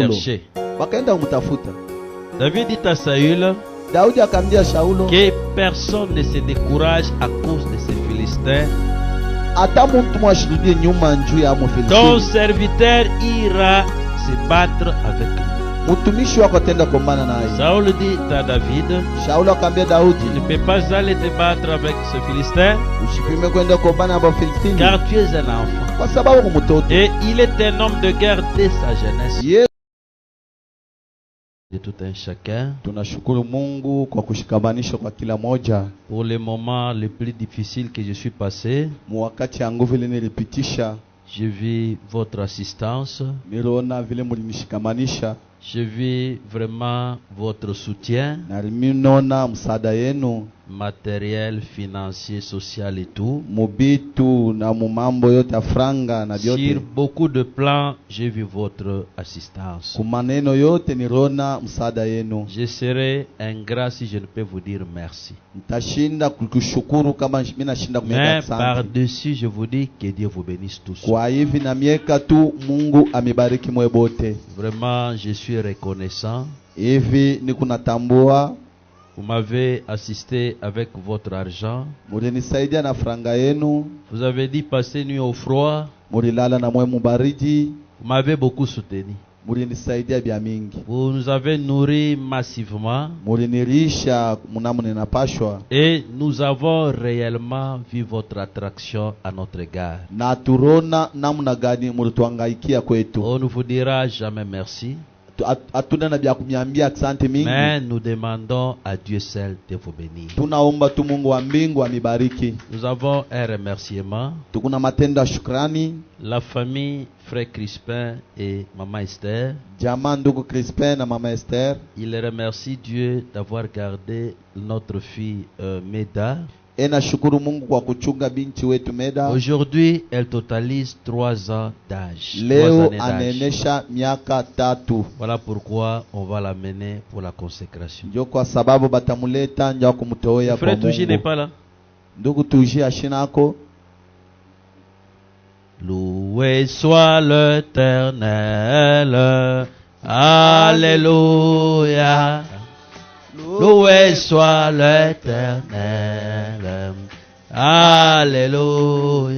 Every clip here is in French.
chercher. Wakaenda kumtafuta. David dit à Saül Daudi akamwambia Shaulo, que personne ne se décourage à cause de ces Philistins. hata mtu mwashirudie nyuma njuu ya Ton Mfilistini. serviteur ira se battre avec lui. Mtumishi wako atenda kombana naye. Saül dit à David, Shaulo akamwambia tu Daudi, ne peux pas aller te battre avec ce Philistin, usipime kwenda kombana na Wafilistini car tu es un enfant. kwa sababu ni mtoto. Et il est un homme de guerre dès sa jeunesse. Ye, De tout un chacun, tunashukuru Mungu kwa kushikamanisha kwa kila moja. pour les moments les plus difficiles que je suis passé, Mwakati ya nguvu ile nilipitisha, je vis votre assistance. niliona vile mlinishikamanisha Je vis vraiment votre soutien na nimeona msaada yenu matériel, financier, social et tout. mubitu na mumambo yote ya franga na Sur vyote. beaucoup de plans, j'ai vu votre assistance. Kumaneno yote niliona msaada yenu. Je serai ingrat si je ne peux vous dire merci. Nitashinda kukushukuru kama mimi nashinda kumeka Mais asante. par-dessus, je vous dis que Dieu vous bénisse tous. Kwa hivi na mieka tu Mungu amebariki mwe bote. Vraiment, je suis reconnaissant. Hivi ni kunatambua Vous m'avez assisté avec votre argent. mulinisaidia na franga yenu, Vous avez dit passer nuit au froid. mulilala na mwe mubaridi, Vous m'avez beaucoup soutenu. mulinisaidia bya mingi. Vous nous avez nourris massivement. Mulinirisha mnamo ninapashwa Et nous avons réellement vu votre attraction à notre égard. na turona namna gani mulituangaikia kwetu. On ne vous dira jamais merci. Hatuna na bya kumiambia asante mingi. Mais nous demandons à Dieu seul de vous bénir. Tunaomba tu Mungu wa mbingu amibariki. Nous avons un remerciement. Tukuna matendo ya shukrani. La famille Frère Crispin et Maman Esther, Jamaa ndugu Crispin na mama Esther, il remercie Dieu d'avoir gardé notre fille Meda. nashukuru Mungu kwa kuchunga binti wetu Meda. Aujourd'hui, elle totalise 3 ans d'âge. 3 Leo années d'âge. anaenesha miaka 3. Voilà pourquoi on va l'amener pour la consécration. Ndio kwa sababu batamuleta ndio kumtoa kwa Frère Touji n'est Mungu. pas là. Ndugu Touji ashinako. Loué soit l'Éternel. Alléluia. Loué soit l'Éternel.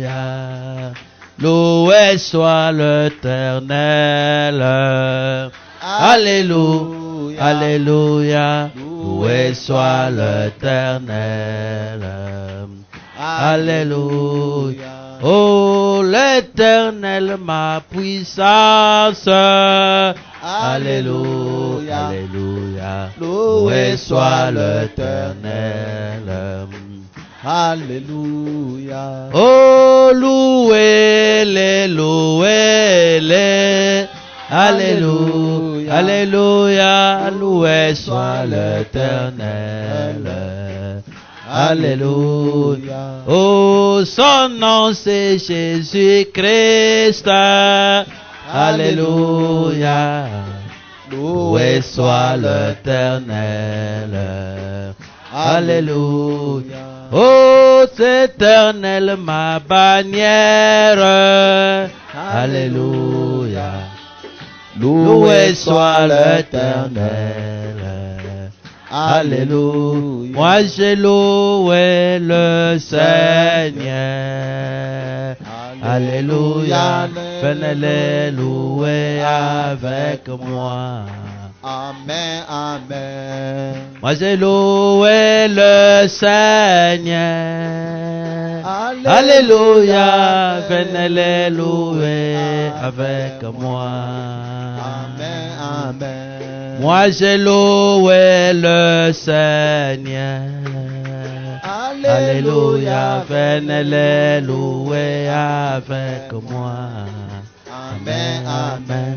Alléluia. Loué soit l'Éternel. Alléluia. Alléluia. Loué soit l'Éternel. Alléluia. Oh, l'Éternel, ma puissance. Alléluia. Alléluia. Loué soit l'Éternel. Alléluia. Oh, louez-les, louez-les. Alléluia. Alléluia. Loué soit l'Éternel. Alléluia. Oh, son nom c'est Jésus-Christ. Alléluia. Loué soit l'Éternel. Alléluia. Oh, c'est éternel ma bannière. Alléluia. Loué soit l'Éternel. Alléluia. Moi j'ai loué le Seigneur. Alléluia. Venez louer avec moi. Amen, amen. Moi j'ai loué le Seigneur. Alléluia. Venez les louer avec moi. Amen, amen. Moi j'ai loué le Seigneur. Alléluia. Venez les louer avec moi. Amen, amen.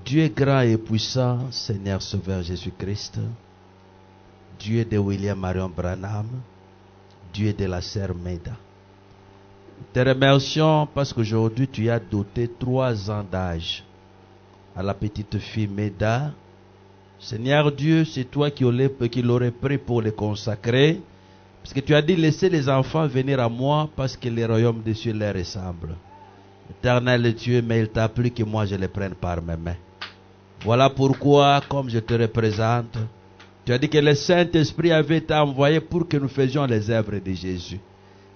Dieu est grand et puissant, Seigneur Sauveur Jésus-Christ. Dieu de William Marion Branham. Dieu de la sœur Meda. Te remercions parce qu'aujourd'hui tu as doté 3 ans d'âge à la petite fille Meda. Seigneur Dieu, c'est toi qui l'aurais pris pour le consacrer. Parce que tu as dit, laissez les enfants venir à moi parce que le royaume des cieux leur ressemble. Éternel Dieu, mais il t'a plu que moi je les prenne par mes mains. Voilà pourquoi, comme je te représente, tu as dit que le Saint-Esprit avait été envoyé pour que nous faisions les œuvres de Jésus.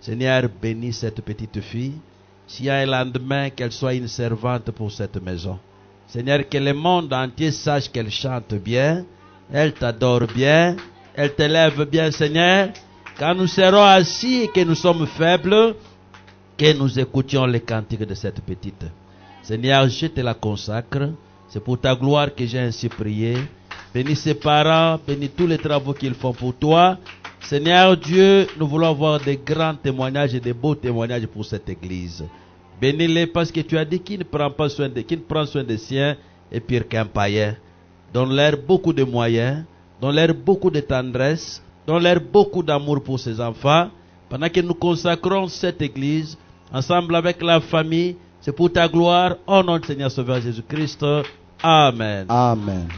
Seigneur, bénis cette petite fille. S'il y a un lendemain, qu'elle soit une servante pour cette maison. Seigneur, que le monde entier sache qu'elle chante bien, elle t'adore bien, elle t'élève bien, Seigneur. Quand nous serons assis et que nous sommes faibles, que nous écoutions les cantiques de cette petite. Seigneur, je te la consacre. C'est pour ta gloire que j'ai ainsi prié. Bénis ses parents, bénis tous les travaux qu'ils font pour toi. Seigneur Dieu, nous voulons avoir des grands témoignages et des beaux témoignages pour cette église. Bénis-les parce que tu as dit qu'il ne prend pas soin de, qu'il prend soin des siens est pire qu'un païen. Donne-leur beaucoup de moyens, donne-leur beaucoup de tendresse, donne-leur beaucoup d'amour pour ses enfants. Pendant que nous consacrons cette église, ensemble avec la famille, c'est pour ta gloire, au nom du Seigneur Sauveur Jésus-Christ. Amen. Amen.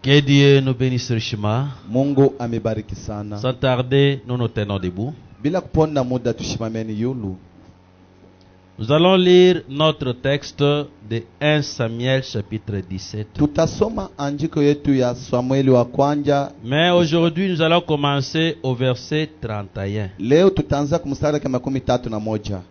Que Dieu nous bénisse richement. Mungu amebariki sana. Sans tarder, nous nous tenons debout. Bila kuponda muda tushimameni yulu. Nous allons lire notre texte de 1 Samuel chapitre 17. Tutasoma andiko yetu ya Samueli wa kwanza. Mais aujourd'hui, nous allons commencer au verset 31. Leo tutaanza kumstari wa 31.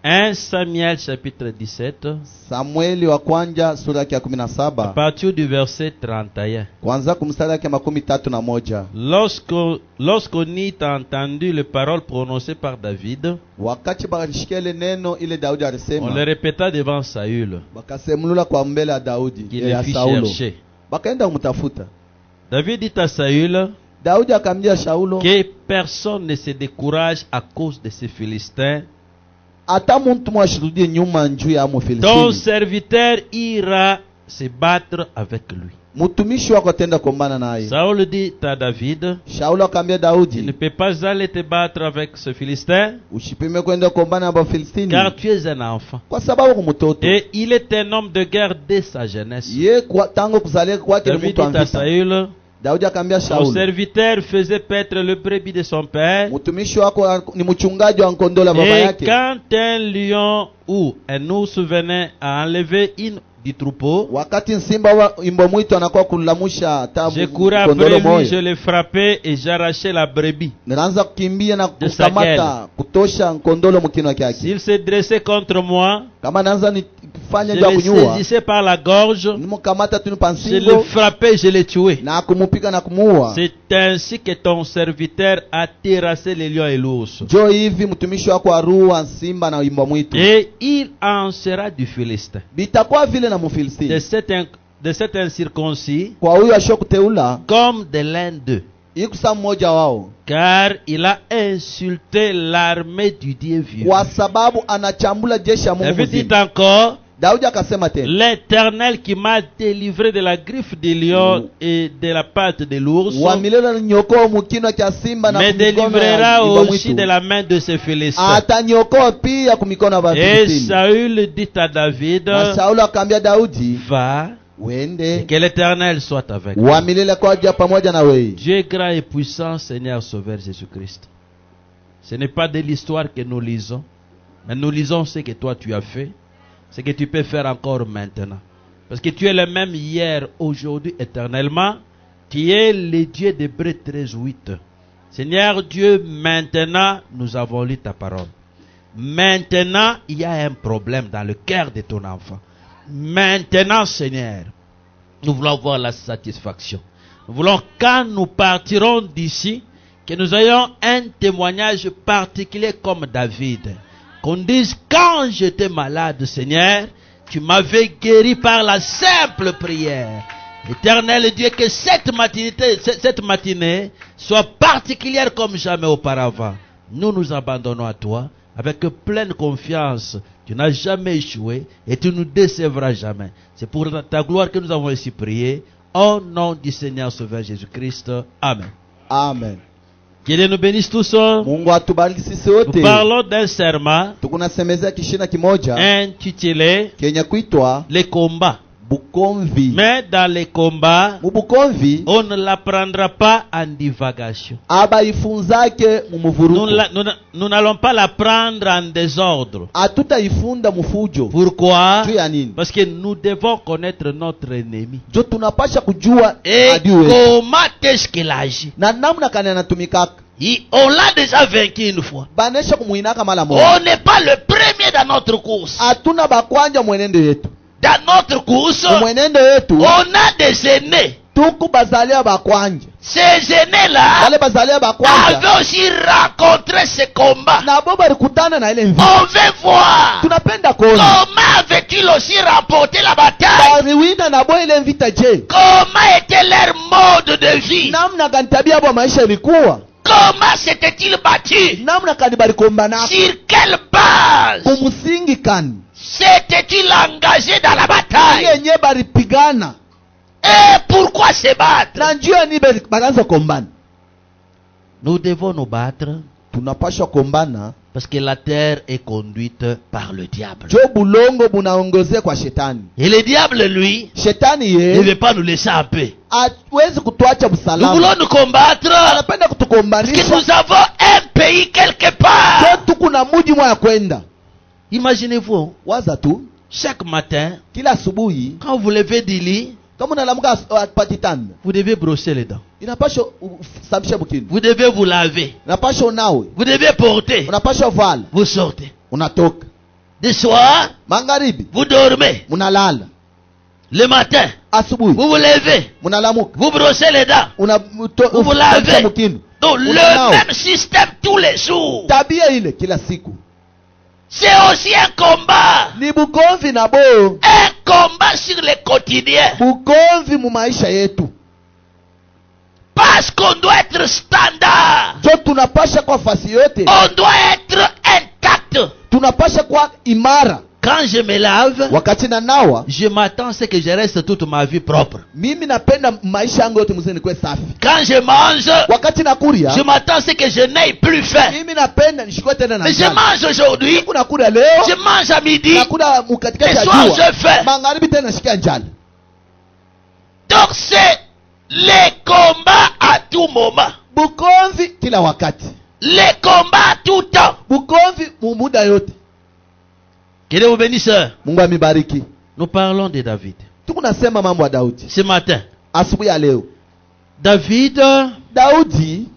1 Samuel chapitre 17. Samueli wa kwanza sura ya À 17. partir du verset 31. Kwanza kumstari wa 31. Lorsqu'on eut entendu les paroles prononcées par David, Wakati bakashikia ile neno ile Daudi on alisema, le répéta devant Saül, bakasemulula kwa mbele ya Daudi qui ya le fit Saulo. chercher. Bakaenda kumtafuta. David dit à Saül Daudi akamjia Saulo, que personne ne se décourage à cause de ces Philistins. hata mtu mwashirudie nyuma njuu ya Ton Filistini. serviteur ira se battre avec lui. Mtumishi wako atenda kombana naye. Saül dit à David, Saulo akamwambia tu ne Daudi, peux pas aller te battre avec ce Philistin, usipime kwenda kombana na Filistini car tu es un enfant. kwa sababu kumtoto. Et il est un homme de guerre dès sa jeunesse. Ye kwa tangu kuzaliwa kwake ni David mtu dit à amvita. Saül, Daudi akamwambia ton Saulo, serviteur faisait paître le brebis de son père. mtumishi wako ni mchungaji wa kondoo la baba Et yake. quand un lion ou un ours venait à enlever une du troupeau, Wakati simba wa imbo mwito anakuwa kulamusha tabu je courais kondoo après lui, moyo, je le frappais et j'arrachais la brebis. ninaanza kukimbia na De sa kukamata kutosha kondolo mkino kyake. S'il se dressait contre moi, Kama naanza nifanye je ndio le kunyua, saisissais par la gorge, nimkamata tu je le pansingo frappais, je le tuais. na kumupiga na kumuua. C'est ainsi que ton serviteur a terrassé les lions et l'ours. Jo hivi mtumishi wako arua simba na imbo mwito. Et il en sera du Philistin. Bitakuwa vile na De Mfilistini. cet incirconcis, Kwa huyo ashokuteula comme de l'un d'eux. ikusa mmoja wao, Car il a insulté l'armée du Dieu vivant. kwa sababu anachambula jeshi ya Mungu David dit mzima. encore, Daudi akasema tena, l'Éternel qui m'a délivré de la griffe des lions et de la patte de l'ours wa milele nyoko mukino cha simba na me kumikono délivrera ya imbo aussi mwitu. de la main de ces Philistins. Atanyokoa pia kumikono ya Et Wafilistini. Saül dit à David, Na Saulo akamwambia Daudi, va, et wende que l'Éternel soit avec wa toi. milele kwa ajili pamoja na wewe. Dieu est grand et puissant, Seigneur Sauveur Jésus-Christ. Ce n'est pas de l'histoire que nous lisons, mais nous lisons ce que toi tu as fait, ce que tu peux faire encore maintenant. Parce que tu es le même hier, aujourd'hui, éternellement. Tu es le Dieu d'Hébreux 13:8. Seigneur Dieu, maintenant, nous avons lu ta parole. Maintenant, il y a un problème dans le cœur de ton enfant. Maintenant, Seigneur, nous voulons voir la satisfaction. Nous voulons, quand nous partirons d'ici, que nous ayons un témoignage particulier comme David. Qu'on dise, quand j'étais malade, Seigneur, tu m'avais guéri par la simple prière. Éternel Dieu, que cette matinée soit particulière comme jamais auparavant. Nous nous abandonnons à toi avec pleine confiance. Tu n'as jamais échoué et tu nous décevras jamais. C'est pour ta gloire que nous avons ici prié. Au nom du Seigneur Sauveur Jésus-Christ. Amen. Amen. Que Dieu nous bénisse tous. Mungu atubariki sisi Nous wote. parlons d'un serment Tukunasemezea kishina kimoja intitulé kenye kuitwa Les combats. bukomvi. Mais dans les combats, Mubukomvi on ne l'apprendra pas en divagation. abaifunzake mumuvuruko. Nous n'allons pas l'apprendre en désordre. Hatutaifunda mufujo. Pourquoi? Juu ya nini? Parce que nous devons connaître notre ennemi. Jo tunapasha kujua Et adui wetu. comment est-ce qu'il agit? Na namna kani anatumikaka. On l'a déjà vaincu une fois. Banesha kumuinaka mala moja. On n'est pas le premier dans notre course. Hatuna bakwanja mwenendo yetu. Dans notre course, Mwenendo yetu on a des aînés. tuku bazalia bakwanja. Ces aînés-là Wale bazalia bakwanja avaient aussi rencontré ce combat. na bo balikutana na ile mvita. On veut voir Tunapenda kuona comment avait-il aussi remporté la bataille. baliwina na bo ile mvita. Je, Comment était leur mode de vie. namna gani tabia yabo maisha ilikuwa? Comment s'était-il battu. Namna kani balikombana Sur quelle base kumusingi kani s'était-il engagé dans la bataille. yenye balipigana Et pourquoi se battre? na njia ni banaanza kombana. Nous devons nous battre Tunapasha kombana parce que la terre est conduite par le diable. jo bulongo bunaongozea kwa shetani. Et le diable, lui, Shetani ne ye veut pas nous laisser en paix. hawezi kutuacha Nous busalama. voulons nous combattre Anapenda parce que kutukombanisha. nous avons un pays quelque part. Jo tuku na muji mwa ya kwenda. Imaginez-vous, Waza tu chaque matin, kila asubuhi quand vous levez du lit, kama unalamuka patitanda vous devez brosser les dents. inapasha usafishe bukini. Vous devez vous laver. Unapasha unawe. Vous devez porter. Unapasha vala. Vous sortez. Unatoka. De soir, Magharibi vous dormez. munalala. Le matin, Asubuhi vous vous levez. munalamuka. Vous brossez les dents. Vous vous lavez. Donc le même système tous les jours. Tabia ile kila siku. C'est aussi un combat. Ni bukomvi na bo. Un combat sur le quotidien. Bukomvi mu maisha yetu. Parce qu'on doit être standard. Jo tunapasha kwa fasi yote. On doit être intact. Tunapasha kwa imara. Quand je me lave, Wakati na nawa, je m'attends à ce que je reste toute ma vie propre. mimi napenda maisha yangu yote mzee nikuwe safi. Quand je mange, Wakati nakuria, je m'attends à ce que je n'aie plus faim. mimi napenda nishikwe tena na Mais je njala. mange aujourd'hui, Kuna kula leo, je mange à midi, nakula mukatikati et ya soir jua. je fais. Magharibi tena nashikia njala. Donc c'est les combats à tout moment. Bukomvi kila wakati. Les combats à tout temps. Bukomvi mu muda yote. Que Dieu vous bénisse. Mungu amibariki. Nous parlons de David. Tukunasema mambo ya Daudi. Ce matin, Asubuhi ya leo. David, Daudi,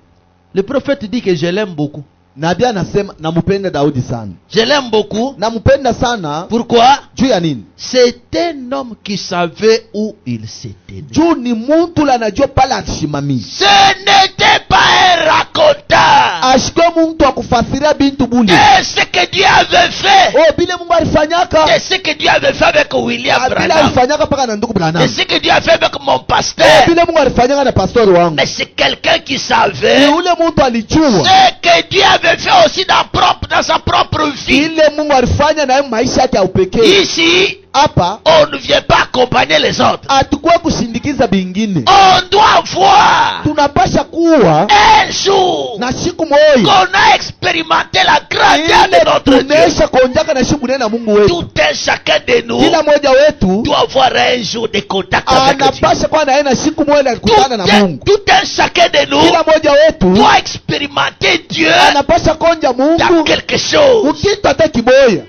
le prophète dit que je l'aime beaucoup. nabii anasema namupenda Daudi sana. Je l'aime beaucoup. Nampenda sana Pourquoi? juu ya nini? C'est un homme qui savait où il s'était né. Juu ni muntu la anajua pale atashimamia. Ce n'était pas un raconteur. Ashike muntu akufasiria bintu bule. Et ce que Dieu avait fait. Oh, bile Mungu alifanyaka. Et ce que Dieu avait fait avec William Bile Branham. alifanyaka paka na ndugu Et Branham. ce que Dieu a fait avec mon Oh, pasteur. bile Mungu alifanyaka na pastori wangu. Mais c'est quelqu'un qui Ni savait ule muntu alijua. ce que Dieu avait fait aussi dans sa propre vie. Ile Mungu alifanya na maisha yake ya upekee. Ici, Hapa on ne vient pas accompagner les autres. atakuwa kushindikiza bingine. On doit voir Tunapasha kuwa un jour na siku moja qu'on a expérimenté la grandeur de ile notre Dieu. tunesha kuonjaka na siku nene na Mungu wetu. Tout un chacun de nous Kila moja wetu doit avoir un jour de contact avec Dieu. anapasha kuwa na yeye na siku moja alikutana na Mungu. Tout un chacun de nous Kila moja wetu doit expérimenter Dieu anapasha konja dans Mungu quelque chose. ukitu hata kiboya.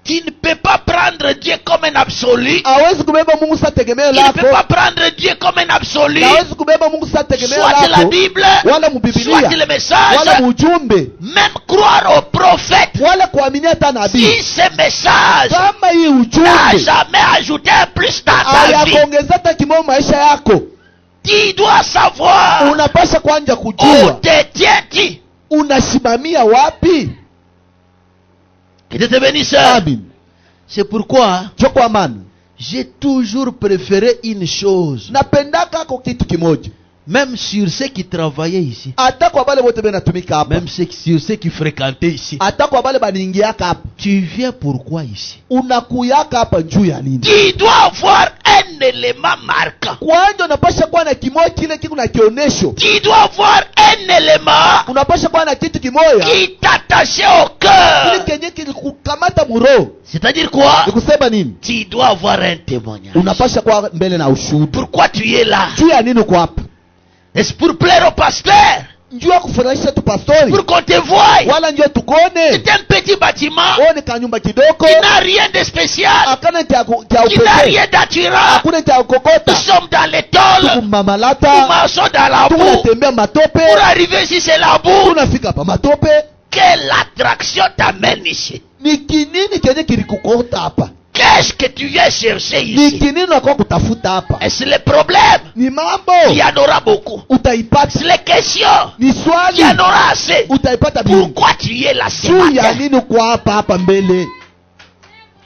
Tu ne peux pas prendre Dieu comme un absolu. Hawezi kubeba Mungu sa tegemeo Tu ne peux lako. pas prendre Dieu comme un absolu. Hawezi kubeba Mungu sa tegemeo Soit la lako. Bible, Wala soit mubibilia. le message, Wala mujumbe. même croire au prophète. Wala kuaminia hata nabii. Si ce message Kama hii n'a ujumbe jamais ajouté un plus dans ta vie, ayakuongeza hata kimoja maisha yako, tu dois savoir unapasha kwanja où kujua te tiens-tu. unasimamia wapi. Que Dieu te bénisse. Amen. C'est pourquoi Jo kwa maana j'ai toujours préféré une chose. napendaka kwa kitu kimoja. Même sur ceux qui travaillaient ici. hata kwa bale bote benatumika hapa, Même sur ceux qui fréquentaient ici. hata kwa bale baniingiaka hapa. Tu viens pourquoi ici? Unakuyaka hapa juu ya nini? Tu dois avoir un élément marquant. Kwanza unapasha kuwa na kimoja kile kiku na kionesho. Tu dois avoir un élément Unapasha kuwa na kitu kimoja qui t'attachait au kile cœur. kenye kilikukamata muro. C'est-à-dire quoi? Ni kusema nini? Tu dois avoir un témoignage. Unapasha kuwa mbele na ushuhuda. Pourquoi tu es là? Juu ya nini uko hapa? Est-ce pour plaire au pasteur? Juu ya kufurahisha tu pastori? Pour qu'on te voie? Wala njoo tukone? C'est un petit bâtiment One kanyumba kidoko. qui n'a rien de spécial, Hakuna cha qui n'a upekee. rien d'attirant. Hakuna cha Nous ukokota. sommes dans les tôles, Tuku nous mamalata. marchons dans la boue. Tunatembea matope. Pour arriver ici, c'est la boue. Tunafika hapa matope. Quelle attraction t'amène ici? Ni kinini kenye kilikukota hapa? Qu'est-ce que tu viens chercher Ni ici? kinini unakuwa kutafuta hapa? Est-ce le problème? Ni mambo Il y en aura beaucoup. utaipata. C'est les questions. Ni Il swali y en aura assez. utaipata mingi. Pourquoi tu es là ce Juu ya matin? nini kwa hapa mbele?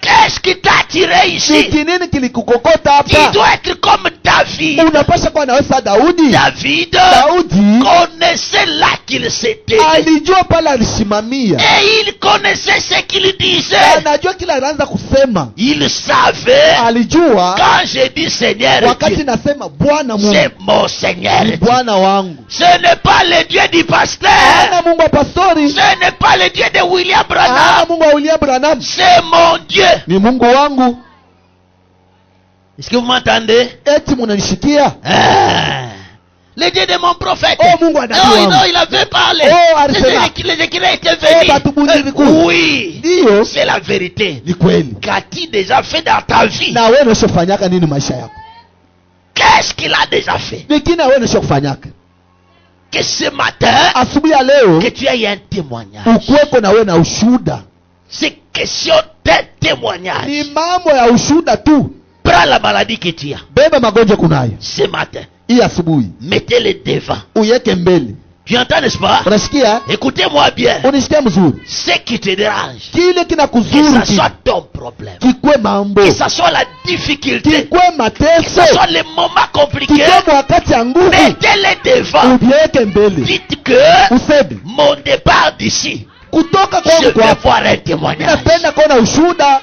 Qu'est-ce qui t'a attiré Ni ici? kinini kilikukokota Tu hapa? dois être comme David. Unapasha kuwa nawe sa Daudi. David Daudi connaissait là qu'il s'était. alijua pale alisimamia. Et il connaissait ce qu'il disait. Anajua kila anaanza kusema. Il savait. Alijua Quand je dis Seigneur wakati Dieu, nasema Bwana Mungu. c'est mon Seigneur Ni Dieu. Bwana wangu. Ce n'est pas le Dieu du pasteur. Hana Mungu wa pastori. Ce n'est pas le Dieu de William Hana Branham. Mungu wa William Branham. C'est mon Dieu. Ni Mungu wangu. Est-ce que vous m'entendez? Eti munanishikia? Le Dieu de mon prophète. Oh, Mungu wa nabii Non, wangu. non, il avait parlé. Oh, alisema. Les écrivains étaient Oh, batu bunyi venus. vikuu. Oui, Ndio. c'est la vérité. Ni kweli. Qu'as-tu déjà fait dans ta vie? Na wewe unashofanyaka nini maisha yako? Qu'est-ce qu'il a déjà fait? Ni kina wewe unashofanyaka? Que ce matin, Asubuhi ya leo que tu aies un témoignage. ukweko na wewe na ushuhuda. C'est question d'un témoignage. Ni mambo ya ushuhuda tu. Prends la maladie que tu as. Beba magonjwa kunayo. Ce matin, Hii asubuhi mettez-le devant. uyeke mbele. Tu entends, n'est-ce pas? Unasikia? Écoutez-moi bien. Unisikia mzuri? Ce qui te dérange, Kile que kinakuzuru ça soit ton problème, kikwe mambo. que ça soit la difficulté, Kikwe que mateso. ce soit les moments compliqués, Kikwe wakati ya nguvu. mettez-le devant. Uvieke mbele. Dites que Useme mon départ d'ici, kutoka je kwangu vais kwa voir un témoignage. napenda kuona ushuhuda.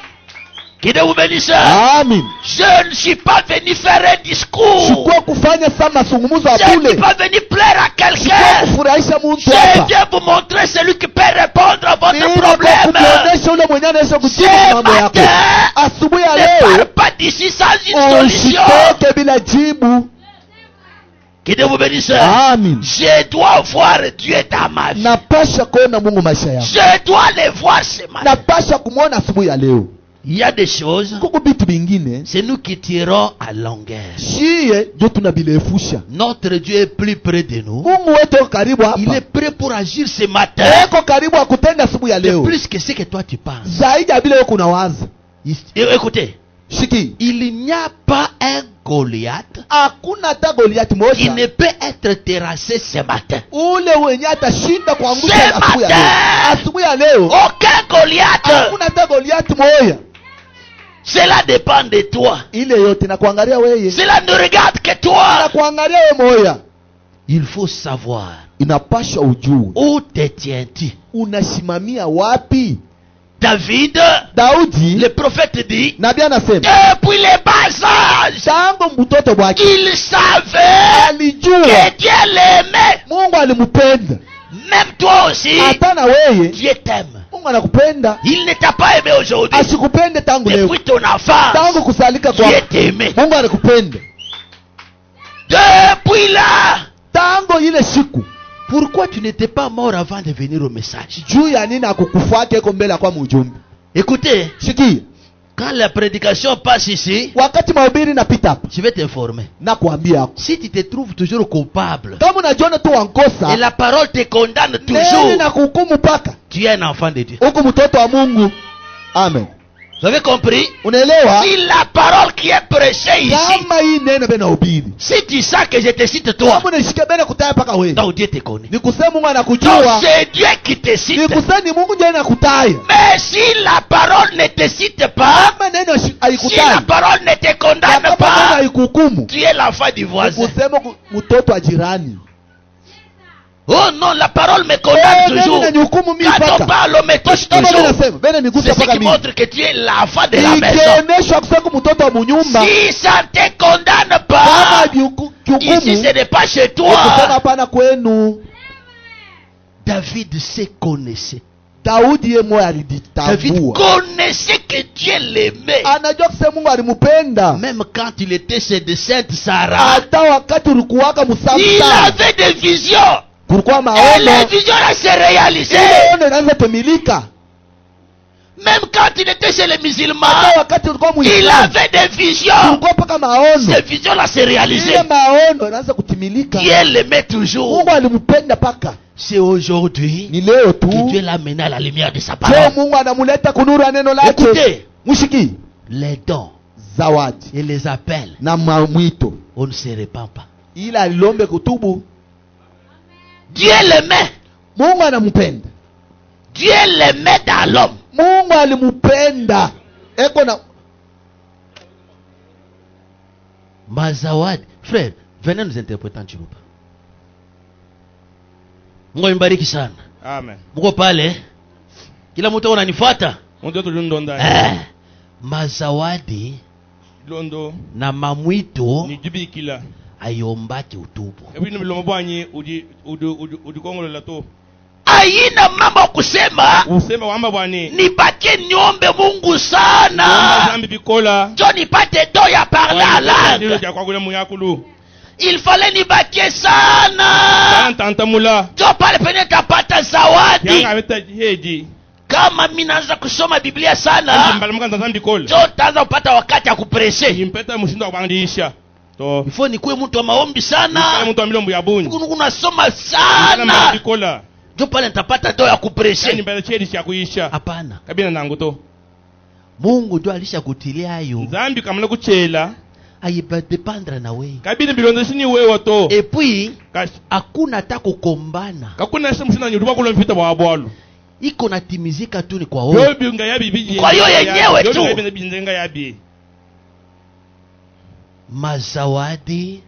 Que Dieu vous bénisse. Amen. Je ne suis pas venu faire un discours. Sikuwa kufanya saa mazungumzo ya Je ne suis bure. pas venu plaire à Sikuwa quelqu'un. kufurahisha mtu Je hapa. viens vous montrer celui qui peut répondre à votre Niko problème. kukuonyesha ule mwenye anaweza kujibu Ce mambo yako. matin, Asubuhi ya ne leo pars pas d'ici sans une solution. usitoke bila jibu. Que Dieu vous bénisse. Amen. Je dois voir Dieu dans ma vie. Napasha kuona Mungu maisha yangu. Je dois le voir ce matin. Napasha kumwona asubuhi ya leo. Il y a des choses, Kuko vitu vingine c'est nous qui tirons à longueur. shie ndio tunavilefusha. Notre Dieu est plus près de nous. Mungu wetu yuko karibu Il est hapa. prêt pour agir ce matin. Eko karibu akutenda asubuhi ya C'est leo. plus que ce que toi tu penses. Zaidi ya vile wewe kunawaza. Écoutez, Shiki. il n'y a pas un Goliath Hakuna hata Goliath qui moja. ne peut être terrassé ce matin. Ule wenye atashinda kuangusha Ce asubuhi ya leo. matin. Asubuhi ya leo. Aucun Goliath. Hakuna hata Goliath moja. Cela dépend de toi. Ile yote na kuangalia wewe. Cela ne regarde que Na toi. kuangalia wewe moja. Il faut savoir Inapasha ujue. où te tiens-tu. Unasimamia wapi? David, Daudi le prophète dit, nabii anasema depuis les bas âges, tangu mtoto bwake il savait alijua que Dieu l'aimait. Mungu alimpenda. Même toi aussi, Hata na wewe Dieu t'aime. Mungu anakupenda. Il ne t'a pas aimé aujourd'hui. Asikupende tangu leo. Depuis ton enfance, Tangu kusalika Dieu kwako t'aimait. Mungu anakupenda. Depuis là, Tangu ile siku pourquoi tu n'étais pas mort avant de venir au message? juu ya nini akukufake iko mbele kwa mjumbe. Écoutez, Shiki, quand la prédication passe ici, wakati mahubiri napita hapa je vais t'informer. na kuambia hako. Si tu te trouves toujours coupable Kama unajiona tu et wankosa la parole te condamne nene toujours, na kuhukumu paka tu es un enfant de Dieu. huku mtoto wa Mungu. Amen. Vous avez compris? Unaelewa? Si la parole qui est prêchée ici, Kama hii neno bena ubiri. si tu sens que je te cite toi, Kama unashika bena kutaya paka wewe. donc Dieu te connaît. Ni kusema Mungu Donc anakujua. c'est Dieu qui te Ni cite. kusema ni Mungu ndiye anakutaya. Mais si la parole ne te cite pas, Kama neno si la haikutaya. parole ne te condamne Kama neno pas, haikuhukumu. tu es l'enfant du Ni voisin. kusema mtoto wa jirani. Oh non, la parole me condamne toujours. Neno inanihukumu mimi Quand on paka. parle, on me touche Kama toujours. nasema bena C'est nigusa ce paka qui mimi. montre que tu es l'enfant de la maison. Ikionyesha kusema mtoto wa munyumba. Si ça ne te condamne Kama pas, kihukumu. ici ce n'est pas chez Kusema toi. hapana kwenu. David se connaissait. Daudi yeye moyo David alitambua. connaissait que Dieu l'aimait. Anajua kusema Mungu alimpenda. Même quand il était chez de Sainte Sarah, Hata wakati ulikuwaka il msamsa. avait des visions. Kulikuwa Et maono. les visions là se réalisaient. Ile ono inaanza timilika. Même quand il était chez les musulmans, Hata wakati ulikuwa il Muislamu. avait des visions. Kulikuwa paka maono. Ces visions là se Ile réalisaient. maono inaanza kutimilika. Dieu l'aimait toujours. Mungu alimpenda paka. C'est aujourd'hui Ni leo que tu. Dieu l'a mené à la lumière de sa Leo parole. Mungu anamuleta kunuru ya neno lake. Écoutez, Mushiki. les dons Zawadi. et les appels, Na mwito. on ne se répand pas. Ila alilombe kutubu. Dieu l'aimait. Mungu anampenda. Dieu l'aimait dans l'homme. Mungu alimpenda. Eko na Mazawadi. Frère, venez nous interpréter en Chiluba. Mungu imbariki sana. Amen. Mungu pale. Kila mtu unanifuata. Mungu wetu ndonda. Mazawadi Londo na mamwito ni jibikila. ayombaki utubu. Ebi ni bilomo bwanyi udi kongolo la to. Aina mambo kusema Usema wamba bwani. nipate niombe Mungu Wamba sana. zambi bikola. Jo nipate do ya parler la Ndio langue. ja kwa kule muyakulu. Il fallait nibakie sana. Tanta mula. Jo pale penye tapata zawadi. Yanga ameta heji. Kama mimi naanza kusoma Biblia sana, Mbala mkanda zambi kola. jo taanza kupata wakati ya kupreshe. Impeta mushinda kubandisha. To. Before nikuwe mtu wa maombi Kale sana. mtu amilombo ya bunyi. Unasoma Mbala sana. bikola. Jo pale nitapata do ya Kani kupreshe. mbala chedi cha kuisha. Hapana. Kabina nangu to. Mungu ndio alishakutilia hayo. Zambi kamala kuchela. Aibadepandra na wewe. Kabina bilonzo shini wewe to. Et puis Kashi. hakuna hata kukombana. Kakuna shem shina nyuruba kula mfita wa abwalu. Iko natimizika tu ni kwa wewe. Yobi nga yabi biji. Kwa hiyo yenyewe tu. Yobi nga biji nga yabi. Mazawadi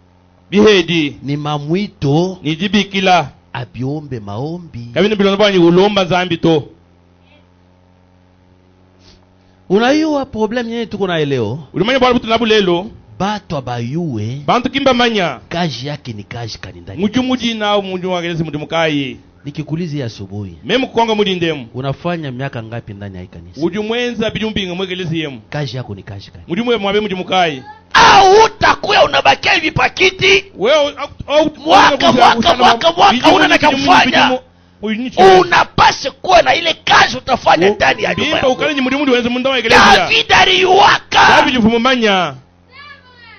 Bihedi. ni mamwito Ni jibikila. abiombe maombi. Kabina bilonzo bwanyi ulomba zambi to. Unaiwa problem yenye tuko na leo. Ulimanya bwana butu nabulelo. Bato abayue Bantu kimba manya. kazi yake ni kazi kanindani. Mujumuji na mujumuji wagelezi mutimukai. Nikikuuliza asubuhi, Memu kukonga mudi ndemu. unafanya miaka ngapi ndani ya hii kanisa? Ujumwenza bijumbinga mwegelezi yemu. Kazi yako ni kazi gani? Mujumwe mwabe mujimukai. Au utakuwa unabakia hivi pakiti Wewe mwaka una nakufanya. Unapaswa kuwa na ile kazi utafanya ndani ya nyumba Bimba yako. ukali ni mudimundi weze munda wa egelezi ya. David aliwaka. David jufumu manya.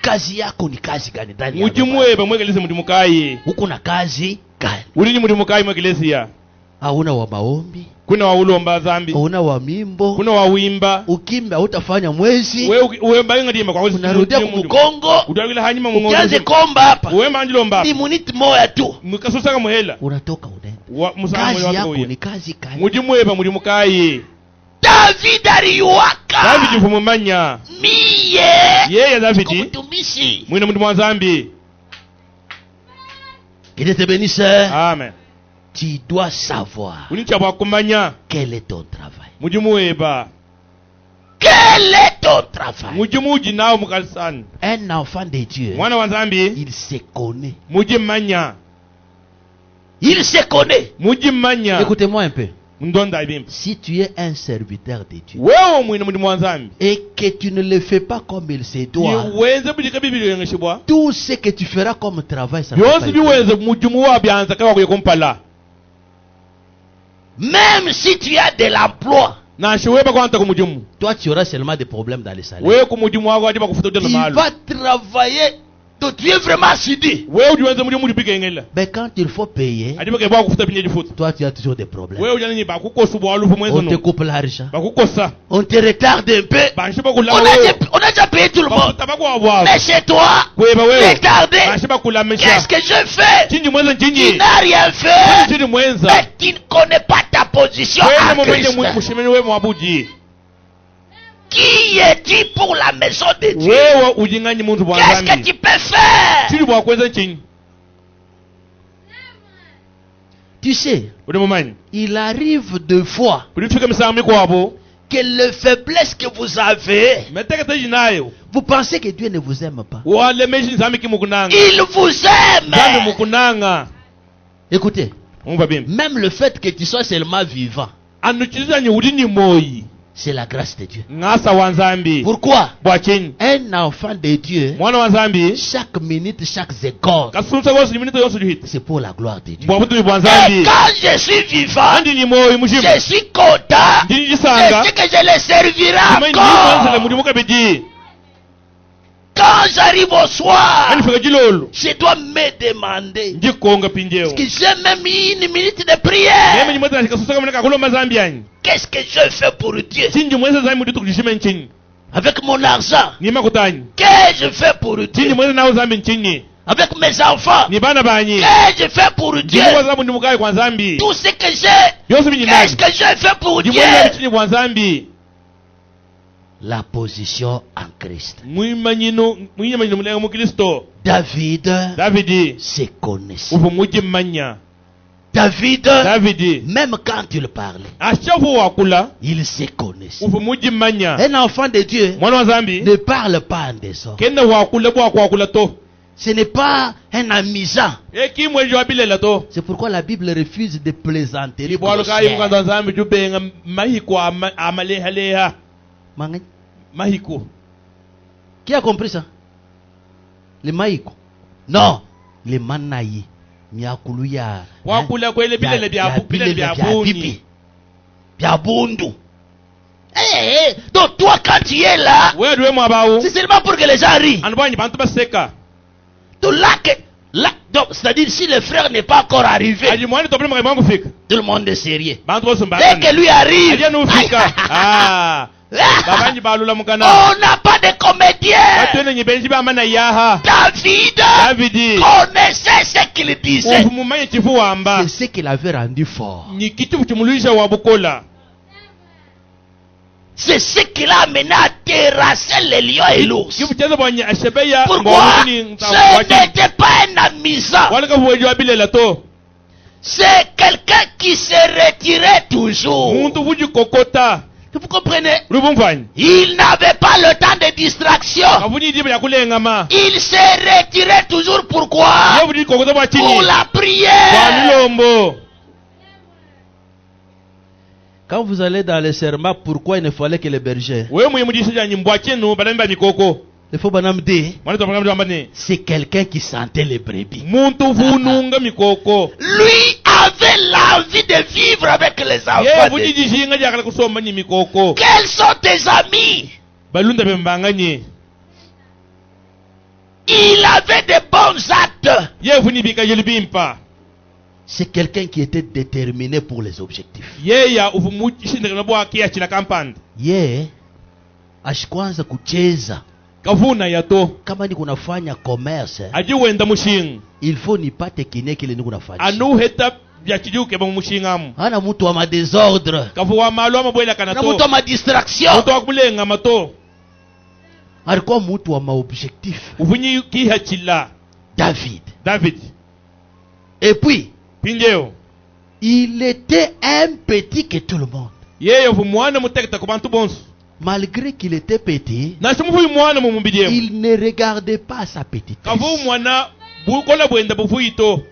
Kazi yako ni kazi gani ndani ya nyumba? Mujumwe ba mwegelezi mudimukai. Huko na kazi gani? Uli ni mudimukai mwegelezi ya. Hauna wa maombi, Kuna wa ulomba zambi. hauna wa mimbo, Kuna wa wimba. ukimba utafanya mwezi, Wewe mbainga ndima kwa unarudia kumkongo, Udawila hanyima mungo. ukianze komba hapa. Wewe mbanjilomba. Ni muniti moja tu. Mukasusa kama hela. Unatoka unaenda. Wa musamu Kazi wako yako uye. ni kazi gani? Mujumwe ba mudimukai. David aliwaka. David jufumu manya. Miye. Yeye David. Kumtumishi. Mwina mudimu wa zambi. Il te bénisse. Amen. Tu dois savoir Unicha bwa kumanya. quel est ton travail. Mujumwe ba. Quel est ton travail? Mujumuji nao mukalisani. Un enfant de Dieu, Mwana wa zambi. il se connaît. Mujimanya. Il se connaît. Mujimanya. Écoutez-moi un peu. Ndonda ibimba. Si tu es un serviteur de Dieu Wewe mwina mudimu wa zambi. et que tu ne le fais pas comme il se doit, Niweze bujika bibili yengeshibwa. tout ce que tu feras comme travail, ça ne va pas Yosi être. biweze mujumu wa byanza kawa kuyekumpala. Même si tu as de l'emploi, Na shiweba kwanta kumujumu. toi tu auras seulement des problèmes dans les salaires. Wewe kumujumu wako atiba kufuta ujana Il mahalo. va travailler Donc tu es vraiment assidu. wewe ujiwanza muri muri bigengela Mais quand il faut payer, adiba ke ba kufuta pinye difuta toi tu as toujours des problèmes. wewe ujana ni ba kukosa bwa lufu mwenzo On te no coupe l'argent. ba kukosa On te retarde un peu. banshiba kula On a déjà payé tout le monde. bafuta bakwa bwa Mais chez toi, kweba wewe retardé. banshiba kula mesha Qu'est-ce que je fais? chinji mwenzo Tu chinji n'as rien fait. chinji mwenza Mais tu ne connais pas ta position wewe en mwenye Christ. mushimeni wewe mwabuji Qui es-tu pour la maison de Dieu? wewe ujinganyi muntu bwa Qu'est-ce que zambi tu peux faire? chiri bwa kwenza chinji Tu sais, uri mumanyi il arrive deux fois ulifika misambi kwabo que les faiblesses que vous avez, meteke taji nayo vous pensez que Dieu ne vous aime pas. wale meshi zambi kimukunanga Il vous zambi aime. mukunanga Écoutez, umva bimbi même le fait que tu sois seulement vivant, anuchizanyi uri ni moyi c'est la grâce de Dieu. ngasa wa nzambi Pourquoi? bwa chinyi Un enfant de Dieu, mwana wa nzambi chaque minute, chaque seconde, kasunsa kose liminito yose lihita c'est pour la gloire de Dieu. bwa butumi bwa Et nzambi quand je suis vivant, andi ni moyi mushimu je suis content. ndini Je jisanga sais que je le servirai imanyi nikwenzela encore. mulimo kabiji Quand j'arrive au soir, anifika jilolo je dois me demander, njikonga pinjeo est-ce que j'ai même une minute de yeme prière? nyimweza kasusa kamene kakulomba zambi yanyi Qu'est-ce que je fais pour Dieu? chinji mweza zambi nditu kujishime nchinyi Avec mon argent, nima kutanyi qu'est-ce que je fais pour chinji Dieu? mweza nawo zambi nchinyi Avec mes enfants, ni bana banyi qu'est-ce que je fais pour Dieu? ndimukwa zambu ndimukayi kwa nzambi Tout ce que j'ai, yose binyi qu'est-ce nani que je fais pour Dieu? ndimweza bichinyi kwa nzambi La position en Christ. mwimanyino mulenga mu kristo David davidi se connaissait. uvu muji mmanya David, davidi même quand il parlait, ashafu wakula il se connaissait. uvu muji mmanya Un enfant de Dieu mwana wa nzambi ne parle pas en désordre. kenda wakula bwakwakula to Ce n'est pas un amusant. ekimweji wabilela to C'est pourquoi la Bible refuse de plaisanteries. ibwalukayi mukanda wa grossières. nzambi jubenga mahiko amalehaleha Mangani? mahiko Qui a compris ça? Les maïko. Non, les manaï. Miakulu ya. wakula kwele bilele bilele bya buni bibi. Bia bundu. Donc toi quand tu es là, wewe duwe mwabawu c'est seulement pour que les gens rient. anubwanyi bantu baseka Donc là, donc c'est-à-dire si le frère n'est pas encore arrivé, aji mwani topele mwayi mwangu fika tout le monde est sérieux. bantu bose Dès mbakani que lui arrive, aje nufika babanyi balula mukana on n'a pas de comédien. batwene nyibenji bamana yaha David davidi connaissait ce qu'il disait. uvu mumanye chifu wamba C'est ce qu'il avait rendu fort. ni kitu chimuluisha wabukola C'est ce qui l'a amené à terrasser les lions et l'ours. kibucheza bwanye ashebeya Pourquoi? Ce n'était pas un amusant. walika buweji wabilela to C'est quelqu'un qui se retirait toujours. muntu bujikokota Vous comprenez? lubumvanyi Il n'avait pas le temps de distraction. kabunyidibya kulengama Il se retirait toujours. Pourquoi? ye bujikokota Pour bwachini la kwa prière. milombo. Quand vous allez dans les serments, pourquoi il ne fallait que les bergers? wewe muyimudisha janyi mbwachenu badambi ba mikoko Il faut banam dire, mwana topanga mjambane c'est quelqu'un qui sentait les brebis. muntu vununga mikoko Lui avait l'envie de vivre avec les ye enfants. de Dieu. bujijishinga jakala kusomba ni mikoko Quels sont tes amis? balunda bembanganye Il avait de bons actes. ye vunibika jelibimpa C'est quelqu'un qui était déterminé pour les objectifs. yeya uvu muchishindikana bwakiya chila kampanda Ye ashikwanza kucheza kavuna yato kama ni kunafanya commerce, aji wenda mushinga il faut nipate kine kile ni kunafanya. anuheta byachijuke ba mushingamu Hana mtu wa madésordre, kavu wa malu amabwela kana na to mtu wa madistraction, muntu wakulenga mato alikuwa mtu wa maobjectif. uvunyi kiha chila David. david Et puis, pinjeo il était un petit que tout le monde. yeye uvu mwana muteketa ku bantu bonso Malgré qu'il était petit, nasimuvuyi mwana mu mubiri yemu il ne regardait pas sa petitesse. kavu mwana bukola bwenda buvuyito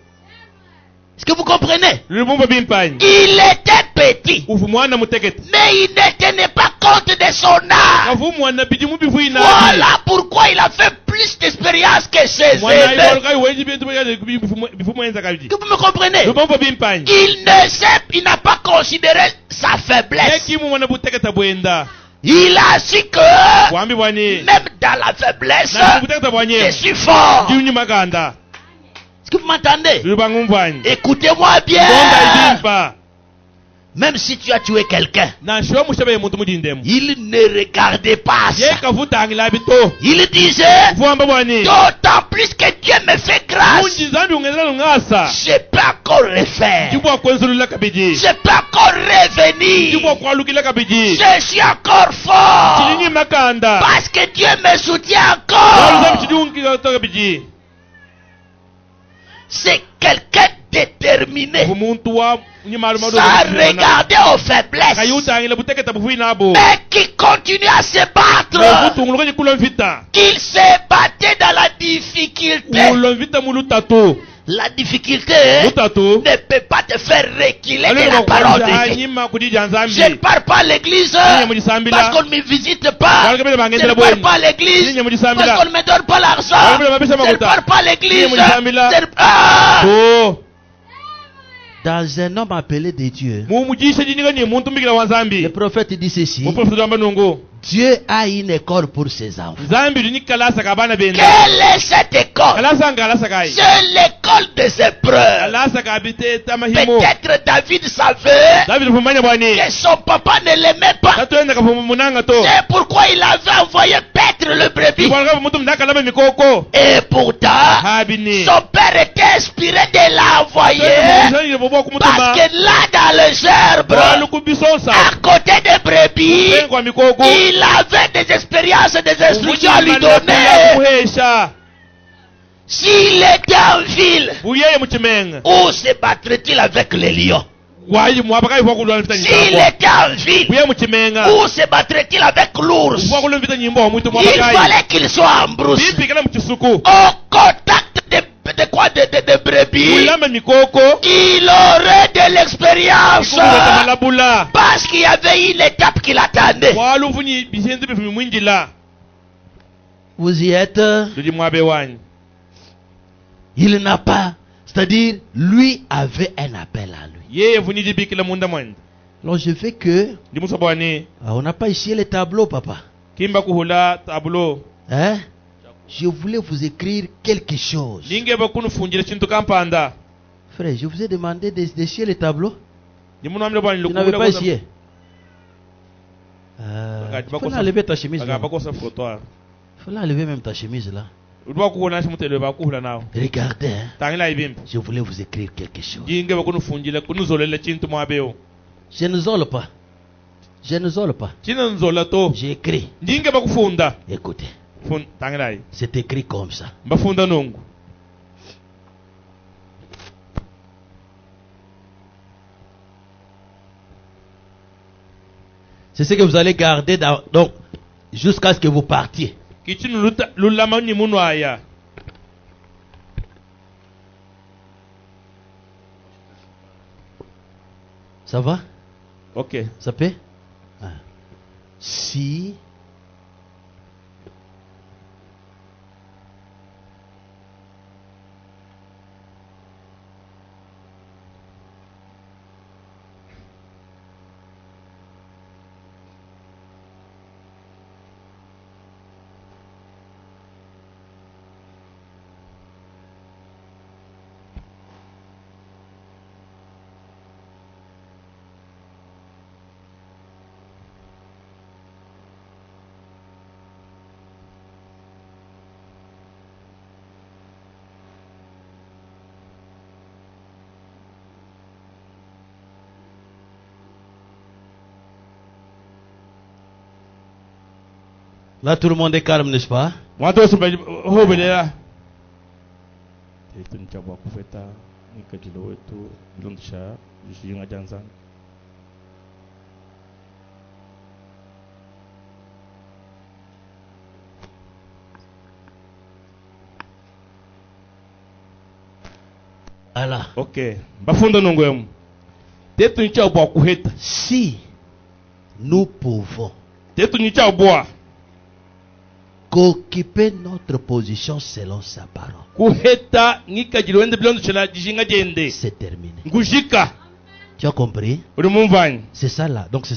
Est-ce que vous comprenez? lubumba bimpanyi Il était petit, uvu mwana muteketa mais il ne tenait pas compte de son âge. kavu mwana bidimu bivuyi nabi Voilà pourquoi il a fait plus d'expérience que ses mwana aînés. ibalukai weji bintu bifumwenza kabidi Que vous me comprenez? lubumba bimpanyi Il n'a pas considéré sa faiblesse. yekimu mwana buteketa bwenda Il a su que Wambi bwani. même dans la faiblesse, Na kutekta bwanye. je suis fort. Jiunyi maganda. Est-ce que vous m'entendez? Lubangumvani. Écoutez-moi bien. Bonda idimpa. Même si tu as tué quelqu'un, Na show mushabe muntu mudindemu. il ne regardait pas Ye ça. kavuta angila bito. Il disait, Vuamba bwani. d'autant plus que Dieu me fait grâce, Munji zambi ungezela lungasa. je peux encore refaire. Jibwa kwenzulula kabiji. Je peux encore revenir. Jibwa kwalukila kabiji. Je suis encore fort. Chilinyi makanda. Parce que Dieu me soutient Waluzambi encore. chidungi kabiji. C'est quelqu'un déterminé. Umuntu wa nyimalu madu. Sans regarder aux faiblesses. Kayuta angila buteketa bufuina abo. Mais qui continue à se battre. Umuntu ngulukenye kulomvita. Il s'est battu dans la difficulté. Ulomvita mulutatu. La difficulté Mutatu. ne peut pas te faire reculer de la parole de Dieu. Anyima kudija nzambi. Je ne pars pas à l'église parce qu'on ne me visite pas. Je ne pars pas à l'église parce qu'on ne me donne pas l'argent. Je ne pars pas à l'église. Ah! Oh. Dans un homme appelé de Dieu, Mumujisha jininga ni muntu mbikila wa le nzambi. prophète dit ceci: Muprofeti wa Nungu. Dieu a une école pour ses enfants. Nzambi dunikalasa kabana benda. Quelle est cette école? Kalasa ngalasa kai. C'est l'école des épreuves. Kalasa kabite tamahimo. Peut-être David savait David fumanya bwani. que son papa ne l'aimait pas. Tatuenda kafumu munanga to. C'est pourquoi il avait envoyé paître le brebis. Ikwalaka mutu mdaka laba mikoko. Et pourtant, Habini. son père était inspiré de l'envoyer parce que là dans les herbes, Lukubisosa. à côté des brebis, Pengwa mikoko. il avait des expériences, des instructions à lui donner. Kuhesha. S'il était en ville, Buyeye muchimenga. où se battrait-il avec les lions? Wayi mwabaka ifwa kulwa mfita S'il nyimbo. était en ville, Buyeye muchimenga. où se battrait-il avec l'ours? Ifwa kulwa mfita nyimbo wa mwitu Il mwabaka. fallait qu'il soit en brousse, Bipi kana mchisuku. au contact de quoi? De brebis. Ulamba mikoko. Il aurait de l'expérience Kukuleta malabula. parce qu'il y avait une étape qui l'attendait. Walumfunyi bisenzi bifumi mwinjila. Vous y êtes? Ludi mwabe wanyi. Il n'a pas, c'est-à-dire, lui avait un appel à lui. Yeye funyi jibikila munda mwenda. Alors je veux que, Ndimusa bwani. on n'a pas ici les tableaux, papa. Kimba kuhula tabulo. Hein? Je voulais vous écrire quelque chose. Ninge bakunu funjira chintu kampanda. Frère, je vous ai demandé d'essuyer les tableaux. Ndimuno amle bwani Vous n'avez pas essuyé. Il faut enlever ta chemise là. Bakosa photo. Il faut enlever même ta chemise là. Udwa kuona shimutele bakuhula nawo. Regardez, hein. Tangila ibimpi. Je voulais vous écrire quelque chose. Jinge bakunu funjira kunuzolele chintu mwabeo. Je ne zole pas. Je ne zole pas. China nzola to. J'ai écrit. Jinge bakufunda. Écoutez, Tangila. c'est écrit comme ça. Bafunda nungu. C'est ce que vous allez garder donc jusqu'à ce que vous partiez. Kichinu lulama ni munu aya. Ça va? Ok. Ça peut? Ah. Si là tout le monde est calme, n'est-ce pas? Watu wasumba hobelela. Tetu nchabwa kufeta nikajilo wetu ilondisha jishinga janzan. Voilà. Ok. Bafunda nongwemu. Tetu nchabwa kuheta. Si nous pouvons Tetu nchabwa qu'occuper notre position selon sa parole, kuheta nikajilo wende bilondisha jishinga jende. c'est terminé. Ngushika. Tu as compris? Uri mumvanyi. C'est ça là. Donc c'est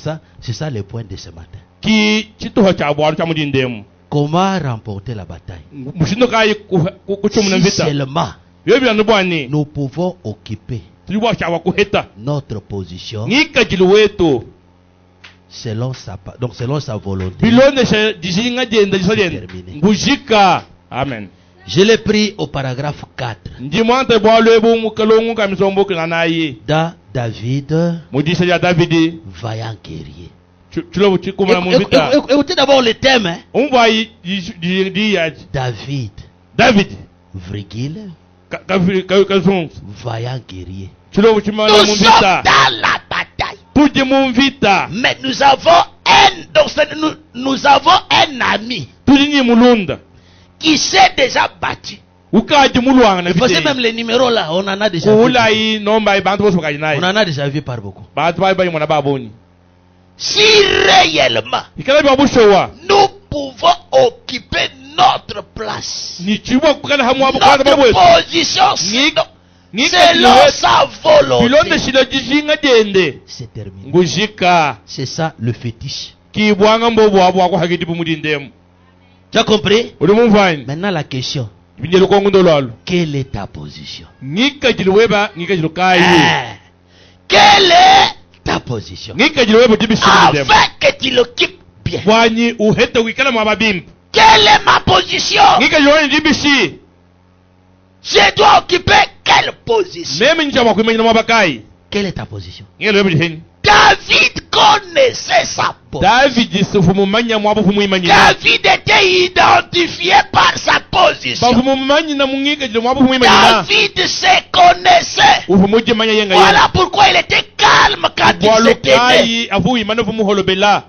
ça le point de ce matin. ki chituho cha bwalo cha mudindemu Comment remporter la bataille? mushindo kai kuchumuna Si vita seulement byo bwani nous pouvons occuper tulibwa cha kuheta notre position ngika jiluwetu selon sa volonté. bilonde sha dijinga jenda jisojenda Terminé. ngujika. Amen. Je l'ai pris au paragraphe 4. Ndimwante bwalo ebu mukalongu kamisombo kinanayi Dans David, mudisa ya Davidi vaillant guerrier. chulo chikumana mu vita Écoutez d'abord le thème. Hein? umbayi di ya David Virgule, kazungu vaillant guerrier. chulo chimana Nous mu sommes vita dans la bataille. tuje mu vita Mais nous avons nous avons un ami tuje ni mulunda qui s'est déjà battu. ukaji mulwanga na Vous voyez vita même les numéros là, on en a déjà vu. ulai nomba ibantu boso kaji On nayi en a déjà vu par beaucoup. bantu bayi mwana baboni Si réellement ikala bya bushowa nous pouvons occuper notre place, ni chibwa kukala hamu abo kwa notre babwe position selon sa bilonde volonté, shilo jishinga jende c'est terminé. ngujika C'est ça le fétiche. kibwanga mbobo abo ako hagidi bumudindemu. Tu as compris? Uli mumvani Maintenant la question, binjelo kongu ndolalo quelle est ta position? ngika jilweba ngika jilukai Quelle est ta position? ngika jilweba tibisindemu Afin que tu l'occupes bien. bwanyi uhete wikala mwa babimbi Quelle est ma position? ngika jilwani dibishi Je dois occuper quelle position? meme njaba kumenya mwa bakai Quelle est ta position? ngelo yebi hen David connaissait sa position. David sufu mumanya mwa bafu muimanyina David était identifié par sa position. bafu mumanyina mungika jilo mwa bafu muimanyina David se connaissait. ufu muje manya yenga Voilà pourquoi il était calme quand il s'était né. kai afu imana fu muholobela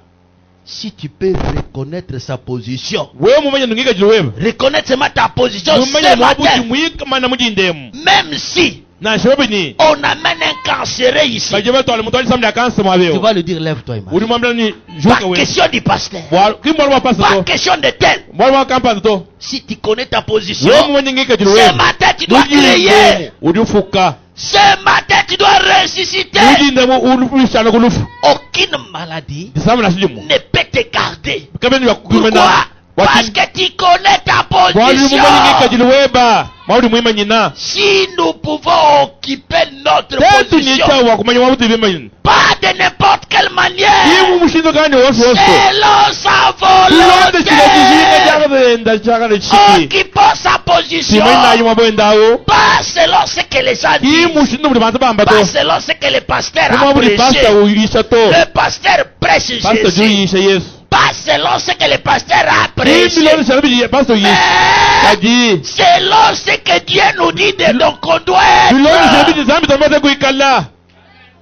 Si tu peux reconnaître sa position, wewe mumanya ngika jilweba reconnaître seulement ta position mumanya ce mwa bafu matin, muika mana mujindemu même si na shobe ni on amène un cancéreux ici, bajeba to alimuto alisamla kansa tu mwabeo vas lui dire lève-toi et marche. uri mwambla ni Pas joka wewe question du pasteur, kimwalo mwa pasa pas to question de tel. mwalo mwa kampani to Si tu connais ta position, wewe mumanya ngika ce jilweba matin tu dois crier. udifuka Ce matin tu dois ressusciter. ujindemu ulufishana kulufu Aucune maladie disamu na sijimu ne peut te garder. kabeni ya Pourquoi? kumena Parce que tu connais ta mwali mumanya ngika position. jilweba mwali mwima nyina Si nous pouvons occuper notre tetu ni position, chawa kumanya mwabuti bima nyina pas de n'importe quelle manière, imu mushindo gani wosu wosu selon sa bilonde shilajishinga volonté, jakabenda chakale chiki occupons sa position, simai nayi mwaboendawo pas selon ce que les gens imu disent, mushindo buli bantu bamba pas to selon ce que le pasteur kuma a buli pasta prêché. uyisha to Le pasteur prêche pasta Jésus, juyisha yesu pas selon ce que le pasteur a prêché, imilonde shalabi pasta uyisha mais kaji selon ce que Dieu nous dit de donc on doit bilonde être. shalabi zambi tamata kuikala.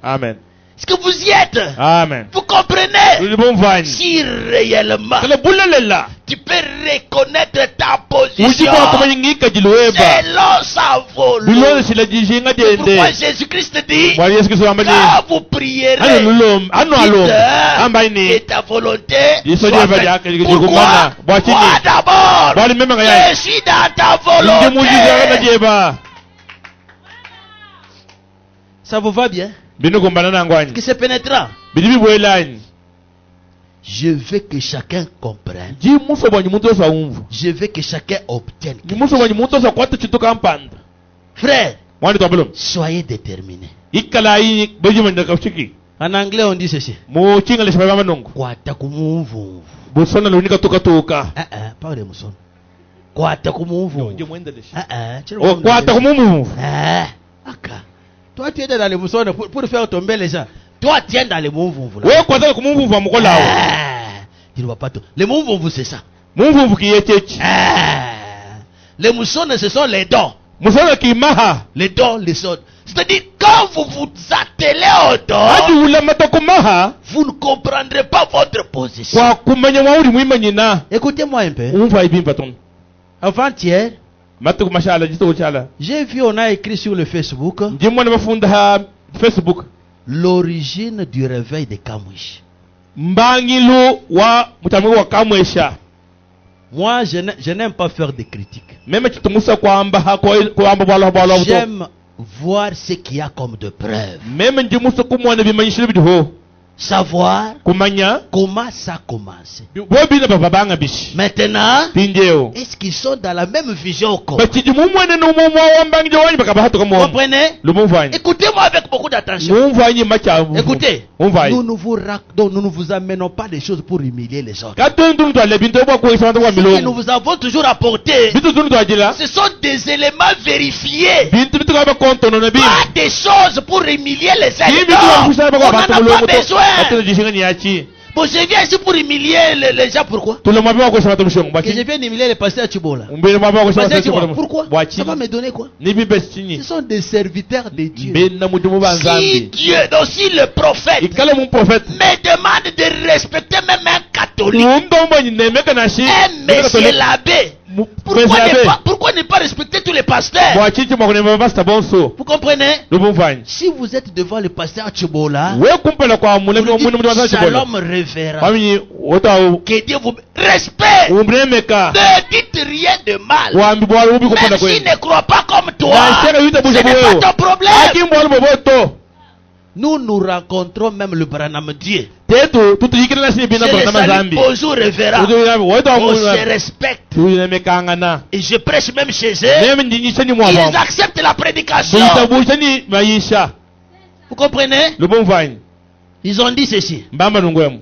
Amen. Est-ce que vous y êtes? Amen. Vous comprenez? Uli mumvani Si réellement kala bulalela tu peux reconnaître ta position ujiko kumanya ngika jilweba selon sa bilonde volonté. shilajishinga C'est pourquoi jende Jésus-Christ dit, mwali yesu kristo amani quand vous prierez, ano lulom ano alom dites, ambai que ni ta volonté Yesu soit ndiye faite. bali yake Pourquoi? kumana bwachini Moi d'abord, bali mema ngaya je suis dans ta ndi mujiza kana volonté. jeba Ça vous va bien? binu kumbana nangwani Que c'est pénétrant. bidibi bwelani Je veux que chacun comprenne. ji muso bwanyi muntu osa umvu Je veux que chacun obtienne. ni muso bwanyi muntu osa kwata chitu kampanda Frère, mwani twabulom soyez déterminés. ikala yi bejima ndaka chiki En anglais, on dit ceci. mu chingale shaba manongo Kwata kumumvu. busona lunika tuka Pas de mousson. Kwata kumumvu. o kwata kumumu Aka. Toi, tu es dans les moussons pour faire tomber les gens. Toi, tiens dans les mouvements. we kwata kumumu va mukolao Tu ne vois pas tout. Les mouvements, c'est ça. mumvu kiyechechi Les moussons, ce sont les dons. musona kimaha Les dons, les sons. C'est-à-dire, quand vous vous attelez aux adi dons, ulamata kumaha vous ne comprendrez pas votre position. kwa kumanya mwa uli mwima nyina Écoutez-moi un peu. umva ibimba ton Avant-hier, matu kumashala jito chala j'ai vu, on a écrit sur le Facebook, ndimwana bafunda ha Facebook l'origine du réveil de Kamwish. mbangilu wa mutamu wa kamwesha Moi, je n'aime pas faire de critiques. meme chitumusa kwamba kwamba bwala J'aime voir ce qu'il y a comme de preuves. meme ndimusa kumwana bimanyishiro bidiho savoir kumanya comment ça a commencé. bobina babanga bishi Maintenant, tinjeo est-ce qu'ils sont dans la même vision au corps? bakiji mumwene n'umumo wambangi wanyi bakabahato Vous kamuona comprenez? lumumvanyi Écoutez-moi avec beaucoup d'attention. mumvanyi macha Écoutez, mumvanyi nous ne vous amenons pas des choses pour humilier les autres. katondu twale bintu bwa kwesa bantu kwa Ce que nous milongo vous avons toujours apporté, bintu tunu twajila ce sont des éléments vérifiés. bintu bitu kaba kontono na bintu Pas des choses pour humilier les Ibi autres. tu Non, wakusha on bako n'en abantu a pas mulongo besoin. atelo jishinga ni yachi Bon, je viens ici pour humilier les gens. Pourquoi? tulo mabi wakusha batu mushongo Que je baki viens humilier les pasteurs Chibola. umbele mabi wakusha Pasteur batu Chibola, mushongo pourquoi? bwachi Ça va me donner quoi? ni bibe Ce chini sont des serviteurs de Dieu. benna mudumu Si banzambi Dieu, donc si le prophète ikala mu prophète me demande de respecter même un catholique, umdombo nyemeka na shi un monsieur l'abbé, pourquoi ne pas respecter tous les pasteurs? bwachi chimo kone basta bonso Vous comprenez? lumumvanyi Si vous êtes devant le pasteur Chibola, we kumpela kwa mulemi vous omuntu dites, mudaza chibola shalom révérend. bamyi wota Que Dieu vous respecte. umremeka Ne dites rien de mal. wambi bwala ubi kupanda Même kwe s'il ne croit pas comme toi, na shaka yuta ce busha n'est bwewo pas ton problème. akimbwala boboto Nous rencontrons même le Branham Dieu. tetu tutuyikira na shi Je bina le bana salue, zambi bonjour révérend. wota On se respecte. tuyemekangana Et je prêche même chez eux. neme ndinyisha ni Ils mwabo acceptent la prédication. tuyitabusha ni mayisha Vous comprenez? lumumvanyi Ils ont dit ceci. mbamba nungwemu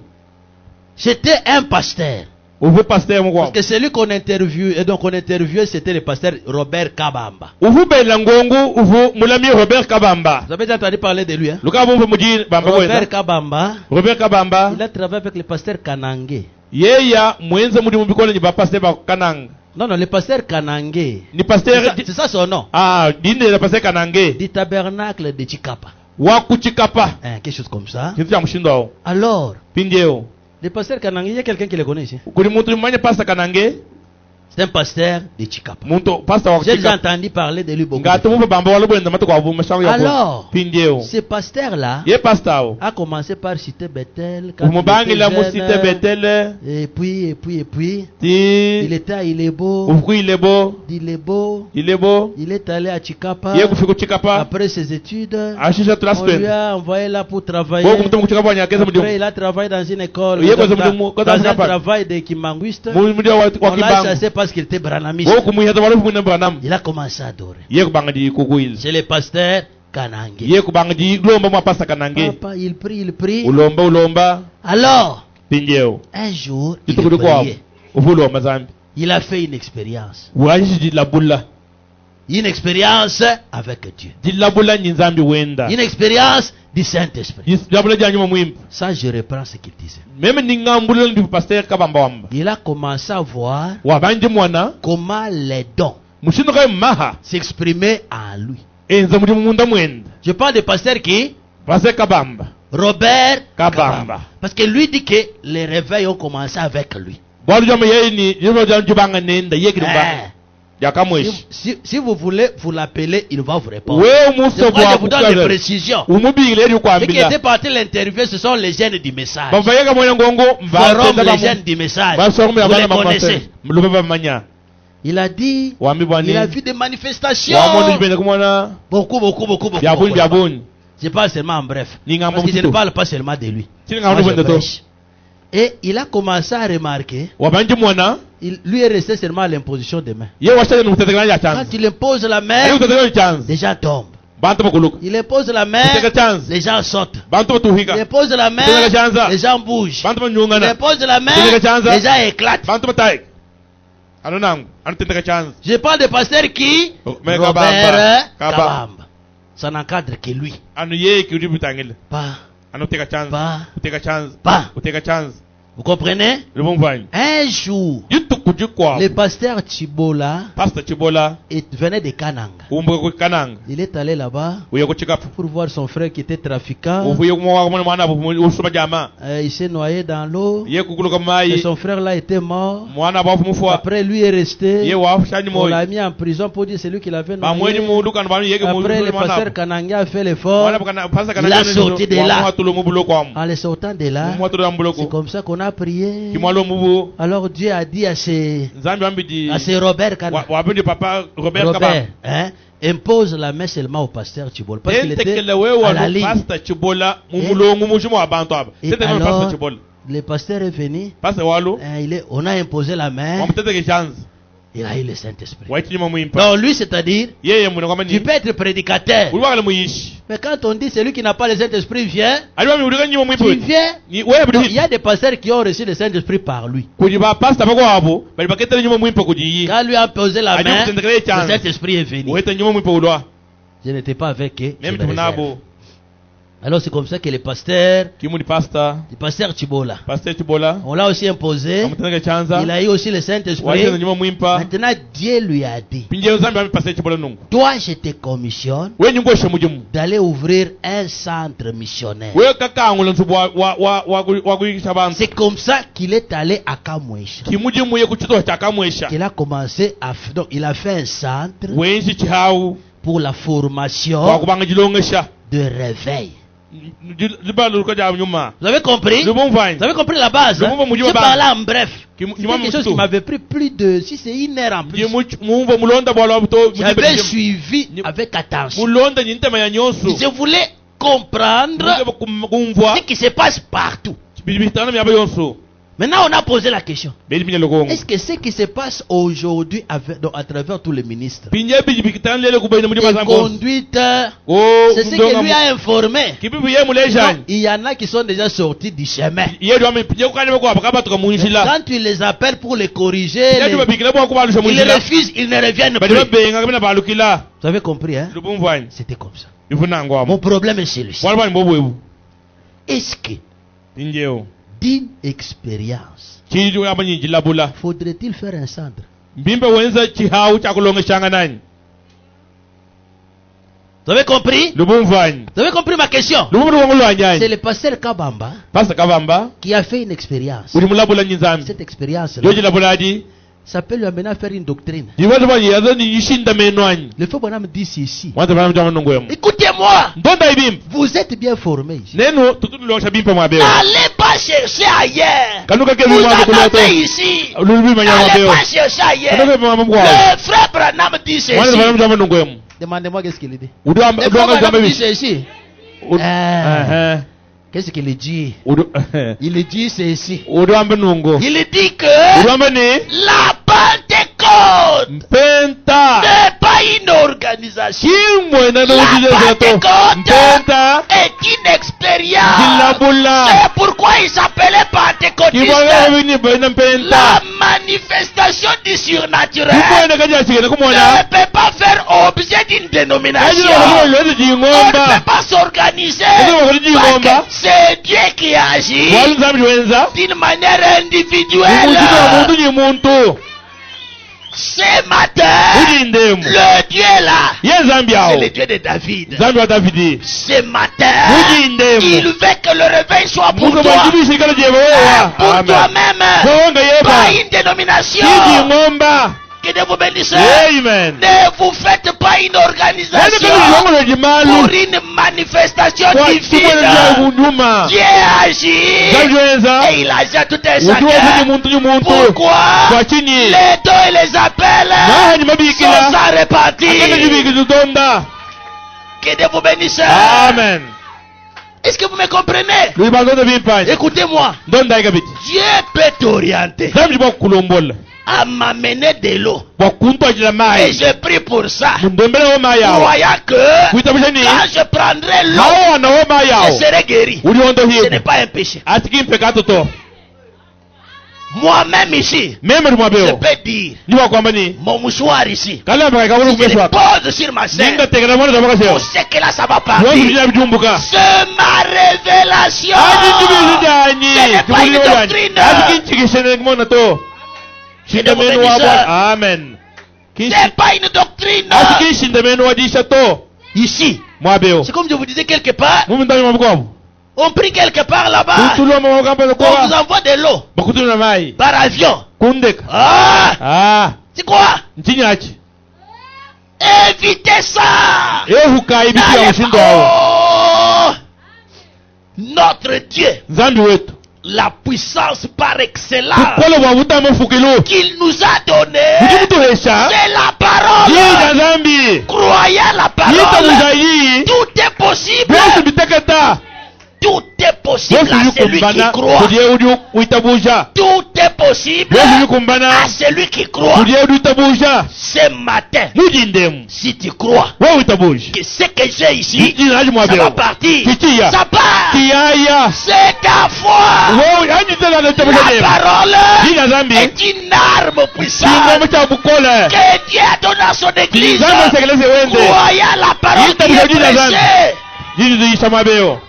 J'étais un pasteur. uvu pasteur mukwa Parce que celui qu'on interviewe, et donc on interviewait, c'était le pasteur Robert Kabamba. uvu bela ngongu uvu mulami Robert Kabamba Vous avez déjà entendu parler de lui, hein? luka uvu muji bamba Robert kwenda Kabamba, Robert Kabamba il a travaillé avec le pasteur Kanange. yeya mwenze muri mubikola ni ba pasteur ba kananga Non, le pasteur Kanange. ni pasteur C'est ça son nom. dinde la pasteur kanange Du tabernacle de Chikapa. wa kuchikapa Hein, quelque chose comme ça. kitu cha mshindo Alors, pinjeo le pasteur Kanange, il y a quelqu'un qui le connaît ici. kuli muntu manye pastor kanange C'est un pasteur de Chikapa. muntu pastor wa J'ai déjà kuchikapa entendu parler de lui beaucoup. ngatu mu bamba wala bwenda matu kwa vuma shangu ya Alors, pinjeo ce pasteur-là ye pastor a commencé par citer Bethel. quand umubangi il la était musite jeune. betele Et puis, il ti était à Ilebo. ufu ilebo D'Ilebo, ilebo il est allé à Chikapa. ye kufika kuchikapa Après ses études, ashisha on lui trustment a envoyé là pour travailler. boko mtu kuchikapa nyakeza Après, mudimu il a travaillé dans une école. Il y a dans, quoi, ça, mudimu, dans un Chikapa? travail de kimanguiste. mudimu wa On l'a kibangu chassé parce qu'il était branamiste. boko muyata wala fumuna branam Il a commencé à adorer. ye kubanga di kukuil C'est le pasteur Kanange. ye kubanga di lomba mwa pastor kanange Papa, il prie. ulomba Alors, pinjeo un jour, il kitukuli kwa priait. ufu lomba zambi Il a fait une expérience. washi di labulla Une expérience avec Dieu. di labulla nyinzambi wenda Une expérience du Saint-Esprit. di labulla janyuma mwimba Ça, je reprends ce qu'il disait. meme ningambulula ndi pastor kabamba wamba Il a commencé à voir wabanje mwana comment les dons mushindo kai maha s'exprimaient en lui. enza muri munda mwenda Je parle de pasteur qui? pastor kabamba Robert Kabamba. Parce que lui dit que les réveils ont commencé avec lui. bwalu jama yeyini yebo jambanga nenda yekiri Eh, mbanga yakamweshi si vous voulez vous l'appeler, il va vous répondre. we C'est muso pourquoi je bwa vous donne des précisions. umubingile eri Ceux qui kwambila étaient partis l'interview, ce sont les jeunes du message. bamba yega moya ngongo Forum, les jeunes du message. basomo Vous les connaissez. mabana mluba bamanya Il a dit, wambi bwani il a vu des manifestations. wamondo jibene kumona Beaucoup. byabuni byabuni Je parle seulement en bref. Ninga Parce que je ne mbuto. parle pas seulement de lui. Tininga Moi, mbuto je bwenda to. prêche. Et il a commencé à remarquer, wabanje mwana lui est resté seulement à l'imposition des mains. ye washale nukutetekana ya Quand chance il impose la main, ayo kutetekana chance les gens tombent. bantu bakuluka Il impose la main, kuteka chance les gens sautent. bantu Il batuhika impose la main, Kuteka chanza. les gens bougent. bantu Il banyungana impose la main, Kuteka chanza. les gens éclatent. bantu batai ano nangu ano tendeka chance Je parle de pasteur qui? Mais Robert Kabamba. Kabamba. Ça n'encadre que lui. ano ye kuri butangile Pas, ano teka chance pas, uteka chance pas. uteka chance Vous comprenez? le bon vagne Un jour, yutukuji kwa le pasteur Chibola pastor Chibola venait de Kananga. umbuka ku kananga Il est allé là-bas uye ku chikapu pour voir son frère qui était trafiquant. uvuye kumwa mwana usuma jama Il s'est noyé dans l'eau. ye kukuluka Et mai son frère là était mort. mwana bafu mufwa Après, lui est resté. ye wa shani On moy l'a mis en prison pour dire c'est lui qui l'avait bamweni noyé. mundu kan banu yege Après, le pasteur mwana Kananga a fait l'effort. mwana kana pastor Il a kana sorti de là. mwa tulo mubulo kwa En le sortant de là, mwa tulo mubulo c'est ko comme ça qu'on a prié. kimwalo mubu Alors Dieu a dit à ses nzambi ambidi Robert Kananga. wabindi papa Robert Kabamba Robert, hein, impose la main seulement au pasteur Chibola. Parce qu'il était tentekele à la wewe ligne. pastor Chibola mumulongo mushimo wa bantu aba. Et Tete alors, pastor Chibola. le pasteur est venu. Pastor walo. On a imposé la main. Wamteteke chance. Il a eu le Saint-Esprit. Waichima muimpa. Donc lui, c'est-à-dire, Yeye muna kwamba tu ni. peux être prédicateur. Uliwakale muishi. Mais quand on dit celui qui n'a pas le Saint-Esprit vient, Aliwa miulika nyimo muipo. tu viens. Ni wewe Donc, il y bidi. a des pasteurs qui ont reçu le Saint-Esprit par lui. Kujiba pastor bako wabo. Bali baketele nyimo muipo kujiyi. Quand lui a imposé la Adieu, main, vous entendrez les le chances. Saint-Esprit est venu. Wete nyimo muipo ulwa. Je n'étais pas avec eux. je Même me réserve. tunabo. Alors c'est comme ça que les pasteurs, Kimu ni pastor. le pasteur Chibola, Pastor Chibola. on l'a aussi imposé. Wamteteke chance. Il a eu aussi le Waichima Saint-Esprit. nyimo muimpa. Maintenant, Dieu lui a dit, Pinje uzambi ami pastor Chibola nungu. toi je te commissionne Wewe nyungo shemujimu. d'aller ouvrir un centre missionnaire. Wewe kaka ngula nsubu wa kuikisha bantu. C'est comme ça qu'il est allé à Kamwesha. Kimujimu ye kuchito chakamwesha. Il a commencé donc il a fait un centre Wenshi chihau. pour la Kwa formation kubanga jilongesha. de réveil. Libalu ko jabu nyuma. Vous avez compris? Le bon vin. Vous avez compris la base? Le Hein? mouvement Moudjou Je Bang. parle en bref. Qui- C'est qui m'a quelque chose moutou. qui m'avait pris plus de, si c'est une heure en plus. Mumbo mulonda bwala buto. J'avais suivi avec attention. Mulonda nyintema ya nyonso. Je voulais comprendre Kumvwa. ce qui se passe partout. Bitana myaba yonso. Maintenant, on a posé la question. Beli binya lokongo. Est-ce que ce qui se passe aujourd'hui à travers tous les ministres Pinje biji bikitana lele kubaina mudi et bazango. conduite, Oh, c'est ce que lui a informé. Kibibu ye Non, mulejani. il y en a qui sont déjà sortis du chemin. Ye do ame pinje ko kanebe ko abakaba to kamunishila. Quand tu les appelles pour les corriger, Ye do babikile bo ko balusha ils munishila. refusent, ils ne reviennent Bali plus. babenga kabina balukila. Vous avez compris, hein? Le bon vin. C'était comme ça. Ifuna Mon ngwamo. problème est celui-ci. Wala bani mbobwebu. Est-ce que Pinjeo. d'une expérience, Chiju yabanyi jilabula. faudrait-il faire un centre? Mbimbe wenza chihau chakulongeshanga nani. Vous avez compris? Le bon vin. Vous avez compris ma question? Le bon wangulu C'est anjani. le pasteur Kabamba Pasta kavamba. qui a fait une expérience. Uri mulabula nyinzambi. Cette expérience-là, Joji labulaji. ça peut lui amener à faire une doctrine. Jiwatu bani yazani yishinda menwanyi. Le faux bonhomme dit ceci. Wanta bana mjama nungwemu. Écoutez-moi, Ndonda ibim. vous êtes bien formés ici. Neno tutulosha bimpa mwabeo. N'allez pas chercher ailleurs. Kanuka Vous kebi mwabe kuloto. attendez ici. Lulubi manyama N'allez mwabeo. pas chercher Kanuka ailleurs. kebi mwabe mwabe. Le frère Branham dit Wanta bana ceci. mjama nungwemu. Demandez-moi qu'est-ce qu'il dit. Udu Le frère Uduanga Branham jambe dit bishi. ceci. Qu'est-ce qu'il dit? Il dit ceci. Uduambe nungo. Il dit que Uduambe ni. la Pentecôte Mpenta. n'est pas une organisation. Kimwe na nujije zato. Mpenta. Est une expérience. Jilabula. C'est pourquoi il s'appelait pentecôtiste. Kibaga wini baina mpenta. La manifestation du surnaturel Kimwe na kaja chikene ne kumona. peut pas faire objet d'une dénomination. Ajira kwa lwezi On ne jingomba. peut pas s'organiser. Ajira kwa Parce jingomba. que c'est Dieu qui agit Walu zambi wenza. d'une manière individuelle. Umushika muntu ni muntu. Ce matin, Ujindemu. le Dieu là, Ye zambi c'est yao. le Dieu de David. Zambi wa Davidi. Ce matin, Ujindemu. il veut que le réveil soit pour Mungu toi. majibu shikala jebo wewa. Pour Amen. toi-même. Bonga yeba. Pas une dénomination. Kiji ngomba. Que Dieu vous bénisse. Amen. Ne vous faites pas une Wani organisation kama jongo la pour jimalu. une manifestation Kwa divine. kumwele ya unduma. Dieu agit Zambi wenza. et il agit à tout un Ujua kwenye chacun. muntu ni muntu. Pourquoi Kwa chini. les dons et les appels Naha ni sont mabikila. sans Akana repentir? jibiki zudonda. Que Dieu vous bénisse. Amen. Est-ce que vous me comprenez? Luibangoza bimpani. Écoutez-moi. Ndonda ikabiti. Dieu peut t'orienter Zambi jibo kulombola. à m'amener de l'eau. Kwa kunto ajila Et mai. je prie pour ça. Mundombele wo mai yao. Croyant que Kuitabisha ni. quand je prendrai l'eau, Hao wana wo mai je yao. serai guéri. Uliondo Ce hiyo. n'est pas un péché. Atiki mpekato to. Moi-même ici, Meme je lumabeo. peux dire, Niwa kwamba ni. mon mouchoir ici, Kala mpaka kabulu si je le kumeswa. pose sur ma scène, Ninga tegana mwana tabaka pour seo. ce que là ça va Wongi partir. jina bijumbuka. C'est ma révélation. Aji tubi Ce zijani. n'est pas une doctrine. Atiki nchikishene kumona to. Shinda Dieu vous menu wa bénisse. Bwana. Amen. C'est pas une doctrine. Atiki shinda menu wa jisha to. Ici, Mwabeo. c'est comme je vous disais quelque part, Mumu ndani mwabukomu. on prie quelque part là-bas, Kutulwa mwabukampa on vous kwa. envoie de l'eau Bakutulu na mai. par avion. Kundeka. Ah, c'est quoi? Nchinyachi. Évitez ça. Hukai biti ya N'allez mshindo wao. pas- Oh, notre Dieu, Zambi wetu. la puissance par excellence kukola bwa butamo fukilo qu'il nous a donnée, kujimutuhesha c'est la parole. yija zambi Croyez à la parole. yitabuza yi Tout est possible. byose biteketa Tout est possible byose à celui qui bikumbana croit. kudiye udi witabuja Tout est possible byose bikumbana à celui qui croit. kudiye udi witabuja Ce matin, mujindemu si tu crois wewe witabuja que ce que j'ai ici, yinaje ça va mwabeo partir. kikiya Ça part. kiyaya C'est ta foi. wewe anyitela La ntabuja dem parole yija zambi est une arme puissante kingomo cha bukole que Dieu a donnée à son église. zambi sekeleze wende Croyez à la parole qui est prêchée. yiji yisha mwabeo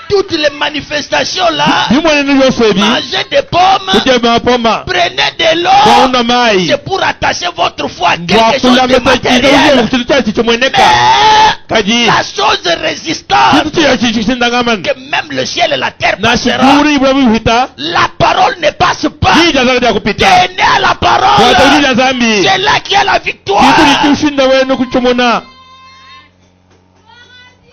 Toutes les manifestations là, bimwe n'byose ebi mangez des pommes, kujya mapoma prenez de l'eau, kwauna mai c'est pour attacher votre foi à quelque chose bwakula de meta matériel. kintu cyacu kimweneka Mais kaji la chose résistante, kintu cyacu kisindangamana que même le ciel et la terre na passeront, shukuri ibura bihita la parole ne passe pas. yija zaidi kupita Tenez à la parole. watauliza zambi C'est là qu'il y a la victoire. kitu likushinda wenu kuchomona.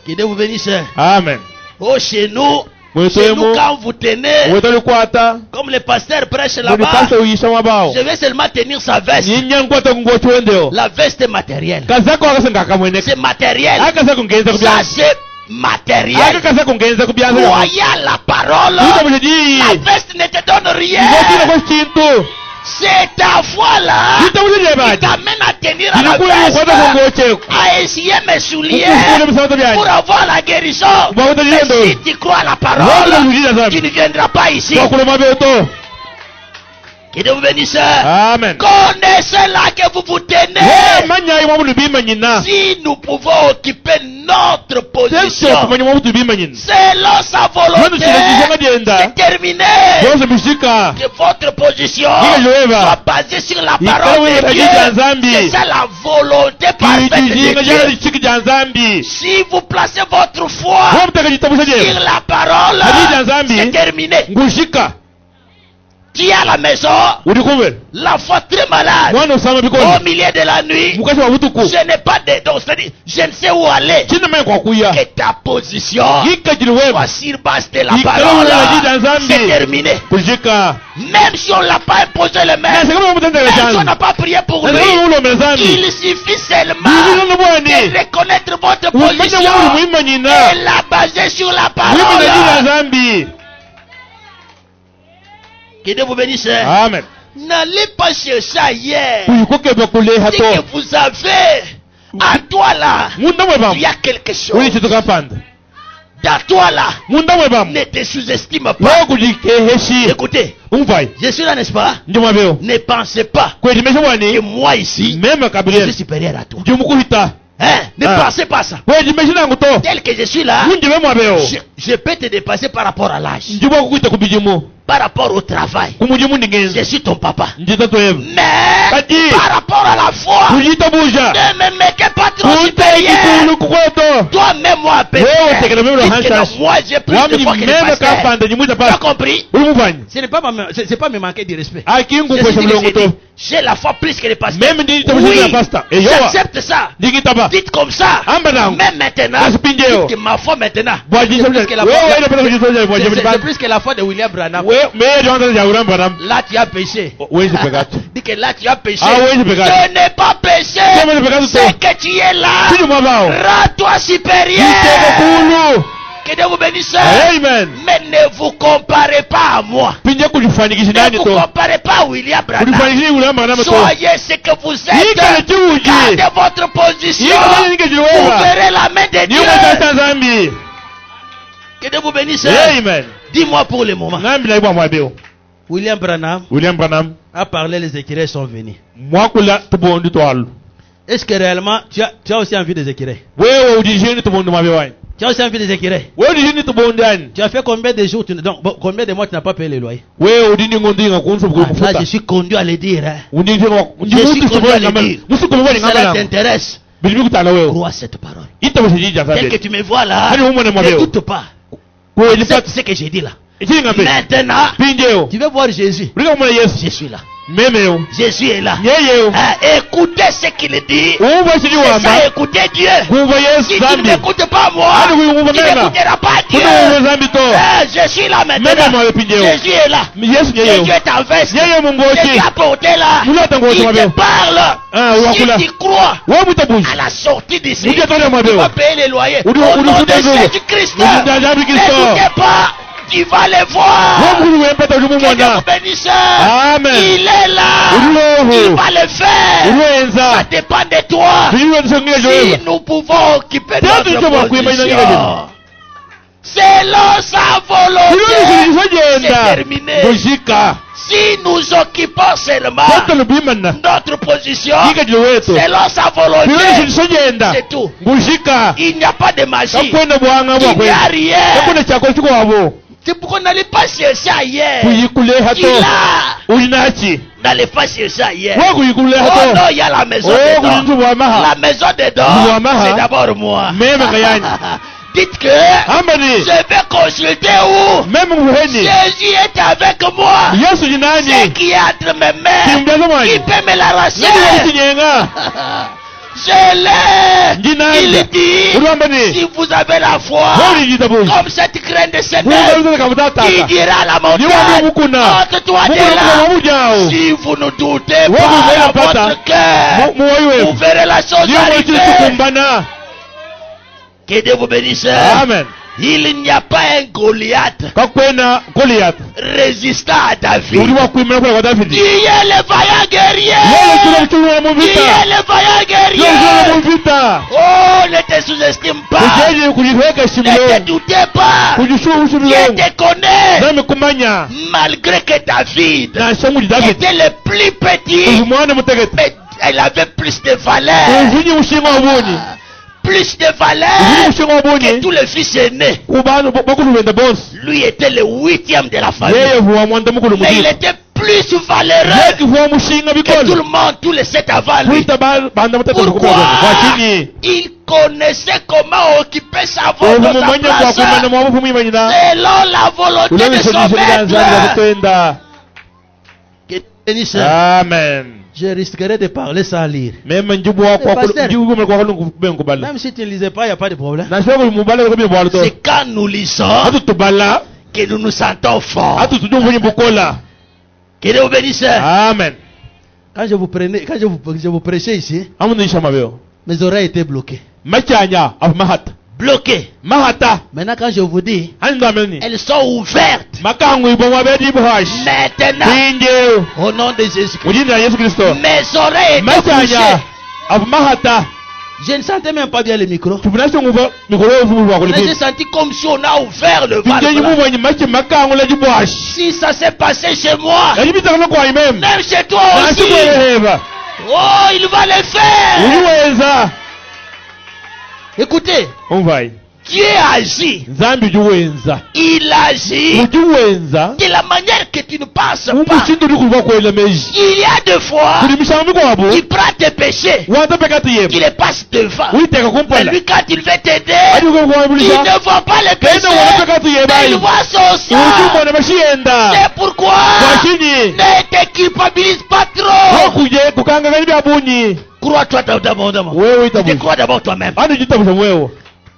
Que Dieu vous bénisse. Amen. Oh, chez nous, Mwesemu quand vous tenez, wetali kwata comme le pasteur prêche muri là-bas, pastor uyisha mabao je vais seulement tenir sa veste. nyinya nkwata kungo twendeo La veste est matérielle. kazako akasenga kamweneka C'est matériel. akasako ngenza Ça, kubyanza c'est matériel. akasako ngenza kubyanza Croyez à la parole. utabujiji La veste ne te donne rien. ngokina kwa kintu C'est ta foi là utabujiji qui bati t'amène à tenir à la dinakula kwata veste, kungo cheko à essuyer mes souliers ukufuna bisato byanyu pour avoir la guérison. Bawuta Mais liendo. si tu crois à la Watu parole, wanakujiza tu zambi ne viendras pas ici. wakula mabeto. Que Dieu vous bénisse. Amen. Connaissez là que vous vous tenez. Manya iwa mulu bima nyina. Si nous pouvons occuper notre Sese position kumanya mulu bima nyina. selon sa volonté, c'est terminé. Yose bishika. Que votre position Joeva. soit basée sur la Ikawe parole de rajiza Dieu. zambi. C'est ça la volonté parfaite de Kijinga jana Dieu. chiki ja zambi. Si vous placez votre foi Wamtaka jitabusha sur je. la parole, Rajiza zambi. c'est terminé. Ngushika. Qui est à la maison, Uri kumbe. la foi très malade, Mwana usama au bikono. milieu de la nuit, Mukashi wa butuku. je n'ai pas de donc c'est-à-dire, je ne sais où aller. China maya kwa kuya. Que ta position Yika jiliwema. soit sur base de la Ikawe parole, rajiza zambi. c'est terminé. Kushika. Même si on l'a pas imposé les mains, Nase kama mutenda même si on zambi. n'a pas prié pour Nase lui, kama ulo mezambi. il suffit seulement Bibi nubwani. de reconnaître votre Umanya position mulu muima nyina. et la baser sur la Mimi najina parole. zambi. Que Dieu vous bénisse. Amen. N'allez pas chercher ailleurs Uyukoke bakule ce hato. que vous avez. À toi là, Munda il mwebam. y a quelque chose. Uri chituka panda. Dans toi là, Munda mwebam. ne te sous-estime pas. Wewe kujikeheshi. Écoutez, Umvai. je suis là, n'est-ce pas? Njuma beo. Ne pensez pas Kweli mesha que wani. moi ici, Mema je Gabriel. suis supérieur à toi. Njumukuhita. Hein? Ne Ah. pensez pas ça. Kweli mesha nangu to. Tel que je suis là, Munjibe mwabeo. je peux te dépasser par rapport à l'âge, Njiba kukuita kubijimu. par rapport au travail. Kumujimu Je ningenzi. suis ton papa. Njita to evu. Mais Kati. par rapport à la foi, Kujita buja. ne me mettez pas trop Kunte supérieur. ikulu kukweto. Toi-même, moi, Wewe utekele mimi lo puisque hanshash. moi, j'ai plus Wami de foi que le mema pasteur. kapanda nyimuita Tu as pa. compris? Uri mufanya. Ce n'est pas, c'est pas me manquer de respect. Akingu C'est kwa ce que shamulongo j'ai dit. to. J'ai la foi plus que le pasteur. Même ndi tabushika Oui, pasta. Eyowa. j'accepte ça. Ndikitaba. Dites comme ça. Amba nangu. Même maintenant, Nasipinjeo. dites que ma foi maintenant, Bwaji c'est plus que la foi. C'est plus que la foi de William Branham. Là, tu as péché. Dis que là, tu as péché. Ah, oui, j'ai péché. Ce n'est pas péché. C'est que tu es là. Rends-toi supérieur. Que Dieu vous bénisse. Amen. Mais ne vous comparez pas à moi. Ne vous comparez pas à William Branham. Soyez ce que vous êtes. Gardez votre position. Vous verrez la main de Dieu. Que Dieu vous bénisse. Amen. Dis-moi pour le moment. William Branham a parlé, les écureuils sont venus. Est-ce que réellement tu as aussi envie des écureuils? Tu as aussi envie des écureuils? Tu as fait combien de jours, donc combien de mois tu n'as pas payé les loyers? Là, je suis conduit à le dire. Hein. Je suis conduit à le dire. Si cela t'intéresse, crois cette parole. Tel que tu me vois là, ne doute pas. C'est ce que j'ai dit là. Maintenant, tu veux voir Jésus. Je suis là. Jésus est là. Écoutez ce qu'il dit. C'est ça, écoutez Dieu. Si tu ne m'écoutes pas moi, tu n'écouteras pas Dieu. Je suis là Meme maintenant. mwapinjeo. Jésus est là. Yesu Jésus nyeyo. est en veste. Yeye Mungu Jésus oti. a porté là. Mulata ngoto Il te mabeo. parle. Ah, Si wakula. tu crois Wewe mutabuji. à la sortie d'ici, Mujye tole tu mabeo. vas payer les loyers. Udi- Au udi- nom de udi- udi- Jésus-Christ. udi- udi- Kristo. N'écoutez pas. Tu vas les voir. Wewe Mungu wempata ulimu Que Dieu mwana. vous bénisse. Amen. Il est là. Uliloho. Il va le faire. Ça Uliwenza. dépend de toi. Bilio tusongea Si joeza. nous pouvons occuper Tatu notre tuchoma kuimba ina position, nyinga selon sa volonté, Bilio c'est tusogenda. terminé. Gojika. Si nous occupons seulement Tatu lubimana. notre position, Kika jiweto. selon sa Bilio volonté, tusogenda. c'est tout. Gojika. Il n'y a pas de magie. Kakwenda bwanga Il n'y a bwakwe. rien. Kakuna chako chiko wabo. C'est pourquoi on n'allait pas chercher ailleurs. Kuyikule Il hato. a. Ulinachi. N'allez pas chercher ailleurs. Wewe kuyikule Oh non, hato. il y a la maison Oh dedans. kulintu bwa maha. La maison dedans, Mouamaha. c'est d'abord moi. Meme ngayani. Dites que Ambani. je vais consulter où Meme muheni. Jésus est avec moi. Yesu Ce jinani. qui est entre mes mains, Kimjazo qui mwanyi. peut me l'arracher. Nani wakutinyenga. Je l'ai. Jinani. Il dit, Ulambani. si vous avez la foi, Holi jitabuji. comme cette graine de Mungu sénèbre, alikuwa kamutata. qui dira à la Niwaambie montagne, mukuna. ôte-toi de Mungu là. alikuwa mujao. Si vous ne doutez Wewe pas mwenyewe dans pata. votre cœur, Muwayi vous wewe. verrez la chose Ndio mwetu arriver. tukumbana. Que Dieu vous bénisse. Amen. Il n'y a pas un Goliath Kakwena Goliath. résistant à David. Uli wakwimira kwa David. Tu es le vaillant guerrier. Yeye kila mtu wa Tu mvita. es le vaillant Yeye guerrier. mvita. Oh, ne te sous-estime pas. Ujeje kujiweka Ne te shimlo. doutez pas. Kujishushu Dieu shimlo. te connaît. Nami kumanya. Malgré que David Na shangu David. était le plus petit, Umwana mutegete. mais elle avait plus de valeur. Uvunye ushinga wabonye. Plus de Uvunye valeur ushinga que wabonye. tous les fils aînés. Kubana bakulu wenda boss. Lui était le 8e de la famille. Yeye huwa mwanda mukulu Mais il mudiko. était plus valeureux Yeki huwa mushinga que tout bikolo. le monde, tous les 7 avant lui. Kuita banda mutata Pourquoi? kwa chini. Il connaissait comment occuper sa voix Ovu dans sa mumanya kwa place kumana mwabu mumanyina. selon la volonté Ulemi de son solution maître. ya kutenda. Amen. Je risquerais de parler sans lire. Meme njibu wako Eh, pasteur. njibu kwa kulungu bengu bala. Même si tu ne lisais pas, il n'y a pas de problème. Na shoko mubala ko bi bwalo to. C'est quand nous lisons Hatu tubala, que nous nous sentons forts. hatu tuju mwenye bukola. Que Dieu vous bénisse. Amen. Quand je vous prêchais ici, Amu ni shama beo. mes oreilles étaient bloquées. Machanya af mahata. Bloqués. Mahata. Maintenant, quand je vous dis, Hani ndo ameni. Elles sont ouvertes. Makangu ibo wabedi buhash. Maintenant, Tinje. au nom de Jésus-Christ, Ujini na Yesu Kristo. mes oreilles étaient Machanya bouchées. af mahata. je ne sentais même pas bien le micro. Tubunasho nguva mikoro vuvu wa Mais j'ai kulibi. senti comme si on a ouvert le Tinje ventre. yimu mwenye machi makangu la jibuhash. Si ça s'est passé chez moi, Yajibita kana kwa imem. même chez toi Na aussi, shikueleheva. oh, il va le faire. Uliweza. Écoutez, Umvai. Dieu agit. Nzambi ujuwenza. Il agit Ujuwenza. de la manière que tu ne penses pas. Umushindu uri kuva kuelemeji. Il y a des fois, Kuri mishangu kwabo. il prend tes péchés, Wata pekati il yebo. les passe devant. Uiteka Mais kumpala. lui, quand il veut t'aider, Adi kwa il bulisha. ne voit pas les péchés, Kenda wana pekati mais yebai. il voit son sang. Ujumo na mashienda. C'est pourquoi Kwa chini. ne te culpabilise pas trop. Wakuje kukanga kani bya bunyi. Crois-toi d'abord. Wewe Te itabu. crois d'abord toi-même. Ani jitabusha wewe.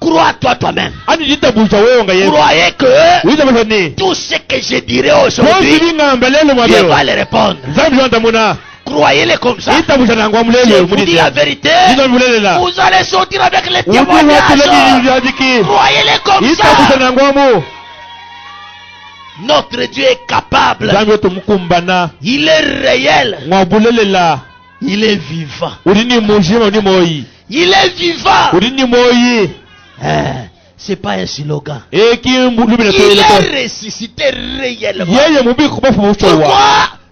Crois-toi toi-même. Ani jitabusha wewe nga yesu. Croyez que Uitabusha ni. tout ce que je dirai Kozi aujourd'hui, bingamba lelo Dieu mabeo. va le répondre. Nzambi jonta muna. Croyez-le comme ça. Itabusha nangwa Je mulele vous dis la vérité. Jino mulela. Vous allez sortir avec les Ujuwa témoignages. tulani yadiki. Croyez-le comme Itabusha ça. nangwa mu. Notre Dieu est capable. Nzambi wetu mkumbana. Il est réel. Mwabulelela. Il est vivant. Uri ni mujima uri moyi. Il est vivant. Uri ni moyi. C'est pas un slogan. Eki mbulubina Il toyele to. est ressuscité réellement. Yeye mubi kubafu buchowa.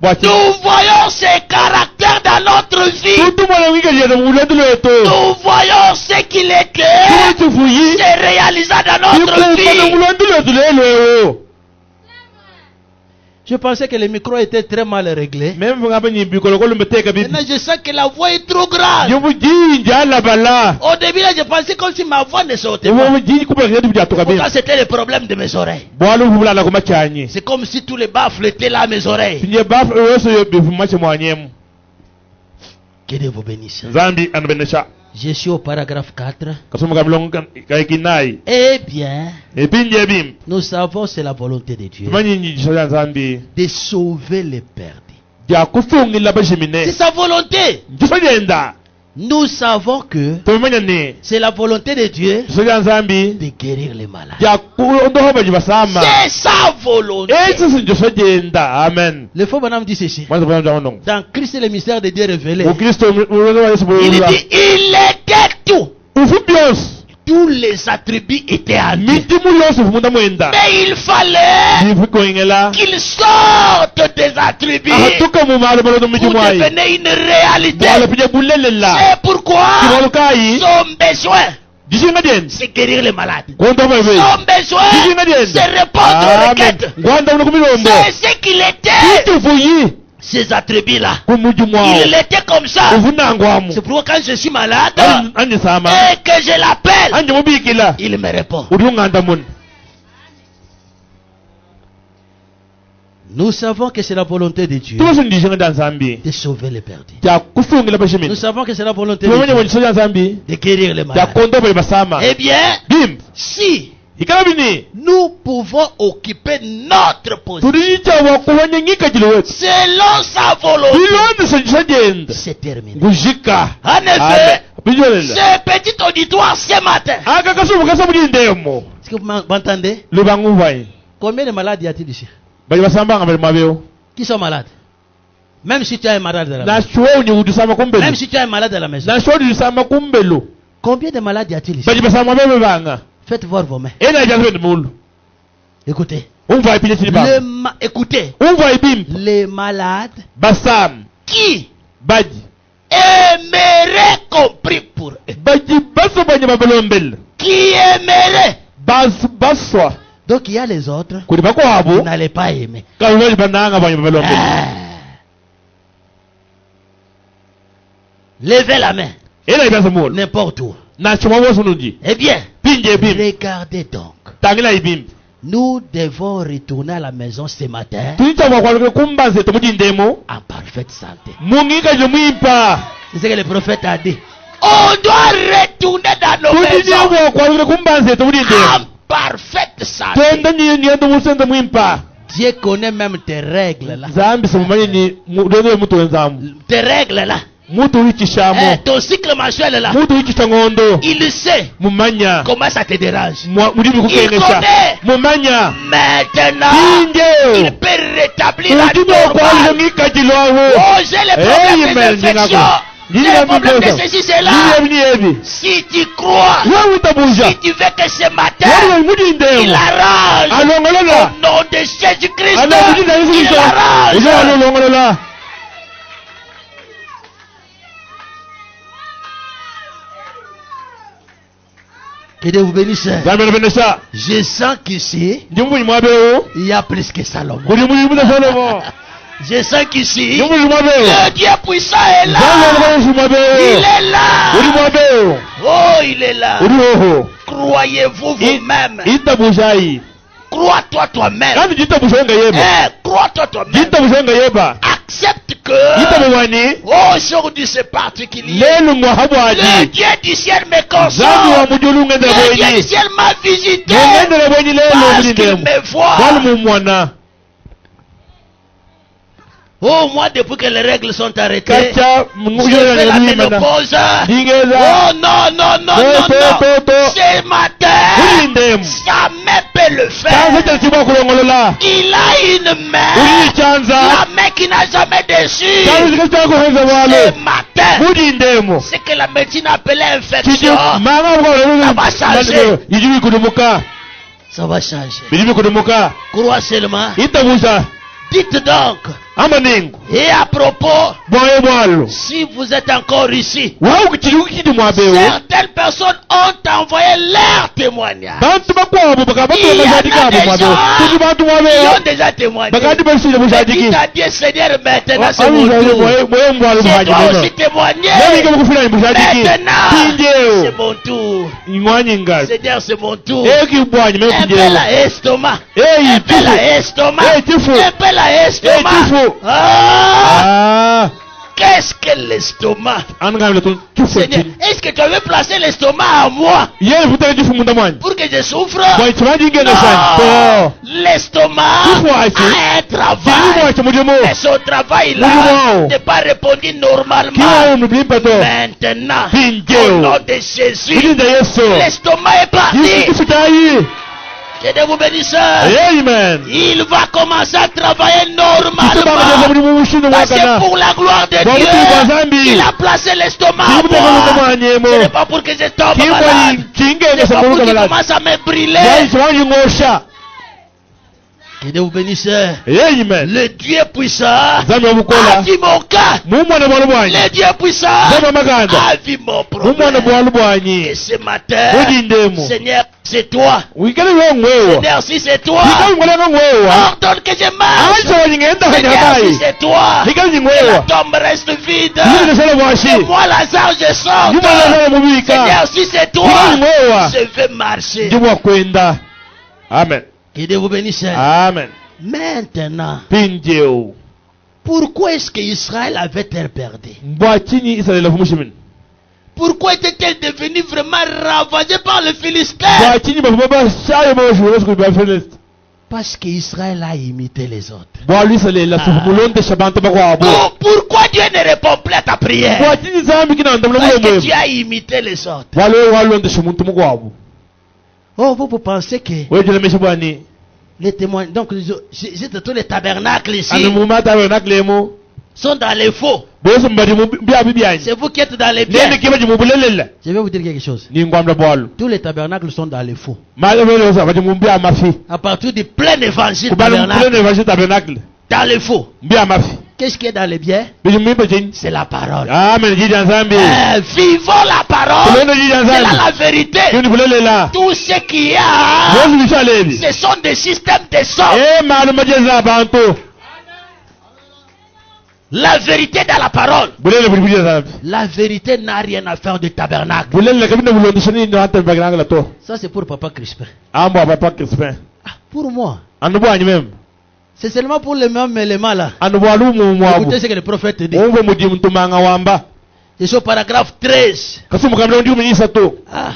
Pourquoi nous voyons ses caractères dans notre vie. Tutu mwana winga yeza mulendo leto. Nous voyons ce qu'il était. Tutu fuyi. C'est réalisé dans notre Ikumbana vie. mulendo leto lelo. Je pensais que le micro était très mal réglé. Même ngaba ni bikolo kolo meteka bibi. Maintenant, je sens que la voix est trop grande. Yobu jinja la bala. Au début, là, je pensais comme si ma voix ne sortait pas. Yobu jinji kuba yedu bya toka Pourtant, bibi. c'était le problème de mes oreilles. Bwalo hubula la kuma chanyi. C'est comme si tous les baffles étaient là à mes oreilles. Sinye baf yoso yo bifu mache mwanyemu. Que Dieu vous bénisse. Zambi anabenesha. Je suis au paragraphe 4. kasoma kabilongo kaikinai Eh bien, epinje bim nous savons c'est la volonté de Dieu tumanyi nyigisho ya nzambi de sauver les perdus. ya kufungila C'est bashimine sa volonté. gisogenda Nous savons que tumanya ni c'est la volonté de Dieu gisho ya nzambi de guérir les malades. ya kuondoa bajibasama C'est sa volonté. esi sinjosogenda amen Le faux bonhomme dit ceci. mwanzo bwana ndongo Dans Christ et le mystère de Dieu révélé, ukristo uwezo wa Yesu il bulula dit il était tout. ufubios Tous les attributs étaient à Dieu. mitimu yose fumunda mwenda Mais il fallait nifikoingela qu'il sorte des attributs ahatuka mu malo malo pour mujumwai devenir une réalité. wala pija bulelela C'est pourquoi kiwalukai son besoin, jishinga den c'est guérir les malades. konto bebe Son besoin, c'est répondre aux requêtes. ngwanda uno kumilombo C'est ce qu'il était. tufuyi Ces attributs-là. kumujumwao Il était comme ça. uvunangwamu C'est pourquoi quand je suis malade anje sama et que je l'appelle, anje mubikila il me répond. uri unganda mun Nous savons que c'est la volonté de Dieu tuso ndishinga dan zambi de sauver les perdus. ja kufungila Nous bashimini savons que c'est la volonté de tumanya Dieu mwenye soja zambi de guérir les ja malades. konto bebe basama Eh bien, bim si ikalabini nous pouvons occuper notre position tuliyicawa kuwanya ngikajilo wetu selon sa volonté, bilonde sonjisagenda c'est terminé. ngujika En effet, bijolela ce petit auditoire ce matin, aka kasubu kasabulindemo est-ce que vous m'entendez? lubanguvai Combien de malades y a-t-il ici bali basambanga bali mabeo qui sont malades? Même si tu as un malade à la na maison. shwe unyi udusama kumbelo Même si tu as un malade à la maison. na shwe udusama kumbelo Combien de malades y a-t-il ici? bali basama bebe banga Faites voir vos mains. ena jazo ndimulu Écoutez. umva ipije tiliba Écoutez. umva ibim Les malades basam qui baji aimeraient qu'on prie pour eux. baji baso banye babelombel Qui aimeraient. baswa Donc il y a les autres kuri qui bakwabo n'allaient pas aimer. kalwali bananga banye babelombel Levez la main. ena ibasa mulu N'importe où. na chuma boso nuji Eh bien, pinje ibim regardez donc. tangila ibim Nous devons retourner à la maison ce matin tulicawa kwaluke kumbanze tomujindemo en parfaite santé. mungika jomwimpa C'est ce que le prophète a dit. On doit retourner dans nos maisons tulinyabwa kwaluke kumbanze en tomujindemo parfaite santé. tenda niendo musende mwimpa Dieu connaît même tes règles là. zambi simumanyi ni mudono mutu wenzamu Tes règles là. mutu wikishamo Ton cycle mensuel là. mutu wikisha ngondo Il sait mumanya comment ça te dérange. mulimi Il kukengesha connaît. mumanya Maintenant, il pinje peut rétablir la udimo kwaluke normale. ngikajilwawo Oh, j'ai les problèmes Amen, des infections. J'ai les problèmes de ceci, c'est là. ebi Si tu crois, wewe utabuja si tu veux que ce matin, wewe il mujindemo arrange. alongolola Au nom de Jésus-Christ, anabujiza Yesu il Kristo uzo arrange. alongolola Que Dieu vous bénisse. zambi nabenesha Je sens qu'ici, ndi mubunyi mwabewo il y a plus que Salomon. kuli mulimu na Salomo Je sens qu'ici, ndi mubunyi mwabewo le Dieu puissant est là. zambi Il mwabewo est uli là. mwabewo Oh, il est là. uli hoho Croyez-vous vous-même. itabushayi Crois-toi toi-même. kandi jitabushayi nga yeba Crois-toi toi-même. jitabushayi nga yeba Accepte que itabubani aujourd'hui c'est particulier. lelo mwahabwaji Le Dieu du ciel me zambi console. wamujulu ngendera Le Dieu du bwenyi ciel m'a visité. ngendera bwenyi lelo Parce qu'il mulindemu me voit. wali mumwana Oh, moi, depuis que les règles sont arrêtées, kacha je fais la ménopause. dingeza Oh non, non, non, non, non. Ce matin, mulindemu jamais peut le kanza faire. kyasibwa kulongolola Il a une main. uli chanza La main qui n'a jamais déçu. kanza kikakyakuhenza bwalo Ce matin, mulindemu ce que la médecine appelait kiti infection, manga Ça va changer. iji bikudumuka ça va changer. biri bikudumuka Crois seulement. itabuza Dites donc, amaningu et à propos, bwayo bwalo si vous êtes encore ici, wawu kikiri kiti mwabewo certaines personnes ont envoyé leur témoignage. bantu bakwabo bakabatuwa mashadi kabo mwabewo kuti bantu Ils mwabewo ont déjà témoigné. bakandi basile Mais mushadiki dites à Dieu, Seigneur, maintenant c'est mon tour. mwoyo mbwalo Je dois muhajimeno aussi témoigner. neminga mukufulani mushadiki Maintenant, c'est tinjewo mon tour. ingwanyi ngazi Seigneur, c'est mon tour. ekibwanyi meo Un peu tinjewo la estomac. eyi Un peu la tifu estomac. Eh, tifu. Un peu la estomac. tifu. Ah! Ah, qu'est-ce que l'estomac? Anga to Seigneur, est-ce que tu avais placé l'estomac à moi Yeye vuta jifu munda mwanyi. pour que je souffre? Boy chwaji ngene sana. Non, To. l'estomac Kifo aiki. a un Kilimu travail. wacha mujemo. Et son travail Wow. là n'est pas répondu normalement. Kiwa mbipa to. Maintenant, Pinjeo. au nom de Jésus, Ilinda Yesu. l'estomac est parti. Yesu kifutai. Que Dieu vous bénisse. Amen. Il va commencer à travailler Kitubanga normalement. muri mu bushino Parce que wakana. pour la gloire de Bon, Dieu, tu vas Zambi. il a placé l'estomac à Kimu moi. munda mwanyemo. Ce n'est pas pour que je tombe Kimu malade. kinge Ce n'est ngesa pas pour muruka qu'il malade. commence à me brûler. Boy chwaji ngosha. Que Dieu vous bénisse. Amen. Le Dieu puissant Zambi a wabukola. vu mon cas. Mumwana bwalu bwanyi. Le Dieu puissant Zambi maganda. a vu mon Mumwana problème. bwalu bwanyi. Et ce matin, Udindemu. Seigneur, c'est toi. Wikale ngwewa. Seigneur, si c'est toi, Hikali ngwala ngwewa. ordonne que je marche. Acha wanyengenda Seigneur, si kanyabai. c'est toi, Hikali que la ngwewa. tombe reste vide. Yule sala bwashi. Et moi, Lazare, je sors. Yuma sala mubika. Seigneur, si c'est toi, Hikali ngwewa. je vais marcher. Ndibwa kwenda. Amen. Que Dieu vous bénisse. Amen. Maintenant, Pinjeo. pourquoi est-ce qu'Israël avait-elle perdu? Mbwachini Israël fumushimini. Pourquoi était-elle devenue vraiment ravagée par le Philistin? Mbwachini bafumaba shayo mawashuwa siku Philist. Parce qu'Israël a imité les autres. Bwalu Israël la sufumulonde shabanta bakwabo. Pourquoi Dieu ne répond plus à ta prière? Mbwachini zambi kina ndamula Parce que mwe. tu as imité les autres. Bwalu walonde shumuntu mukwabo. Oh, vous pensez que Wejele meshibwani. les témoins, donc j'étais tous les tabernacles ici, Anu mumata tabernaklemo. sont dans les faux. Bosu mbadi mbiabi byanyi. C'est vous qui êtes dans les biens. Nene kibaji mubulelele. Je vais vous dire quelque chose. Ni ngwamla bwalu. Tous les tabernacles sont dans les faux. Mala vele osa badi mumbia mafi. À partir du plein évangile Kubali tabernacle, mbulene vashi tabernacle. dans les faux. Mbia mafi. Qu'est-ce qui est dans les biens? Biji mimba chini. C'est la parole. Amen jiji nzambi. Vivons la parole. Kulendo jiji C'est là nzambi. la vérité. Yuni bulelela. Tout ce qu'il y a, Bosu bishalebi. ce sont des systèmes de sons. Malu majeza abantu. La vérité dans la parole. Bulele buli nzambi. La vérité n'a rien à faire du tabernacle. Bulele kabina bulondo shini no hata baganga to. Ça, c'est pour Papa Crispin. Ambo papa Crispin. Ah, pour moi. Anu bwanyi mem. C'est seulement pour les mêmes éléments là. Anu bwalu mu mwabu. Écoutez ce que le prophète dit. Ongo mudi mtumanga wamba. C'est sur paragraphe 13. Kasumu kamlo ndi uminyisa to. Ah.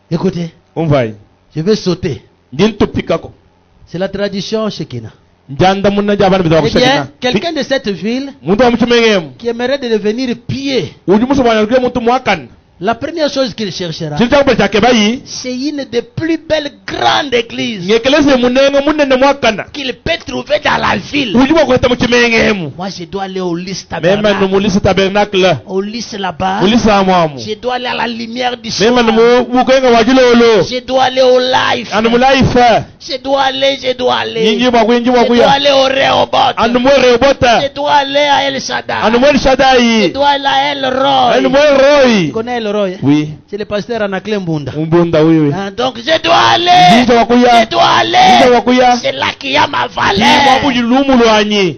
Écoutez, Umvai. je vais sauter. Ndintu pikako. C'est la tradition Shekina. Njanda munna jabana bidawa Eh bien, kushakina. quelqu'un de cette ville Muntu wa mchumengem. qui aimerait de devenir pieux, Uji muso bwana kule muntu mwakan. la première chose qu'il cherchera, Chita kwa chake bayi. c'est une des plus belles grandes églises Ngekeleze munenga munene mwakana. qu'il peut trouver dans la ville. Uji kwa kweta mchumengem. Moi, je dois aller au lys Mema tabernacle. numulisa tabernacle. Au lys là-bas. Ulisa amwamu. Je dois aller à la lumière du Mema soir. numukwenga wajilolo. Je dois aller au life. Anu mulaifa. Je dois aller. Nyinyi mwakwenji Je dois mwakuya. aller au Rehoboth. Anu mwere obota. Je dois aller à El Shaddai. Anu mwere Je Shaddai. dois aller à El Roy. Anu mwere Roy. Tu connais El Roy? Oui. C'est le pasteur Anaclé Mbunda. Umbunda wiwi. Ah, donc je dois aller. Jinja wakuya. Je dois Jinja aller. wakuya. C'est là qu'il y a ma Mwakuji valeur. lumu lwanyi.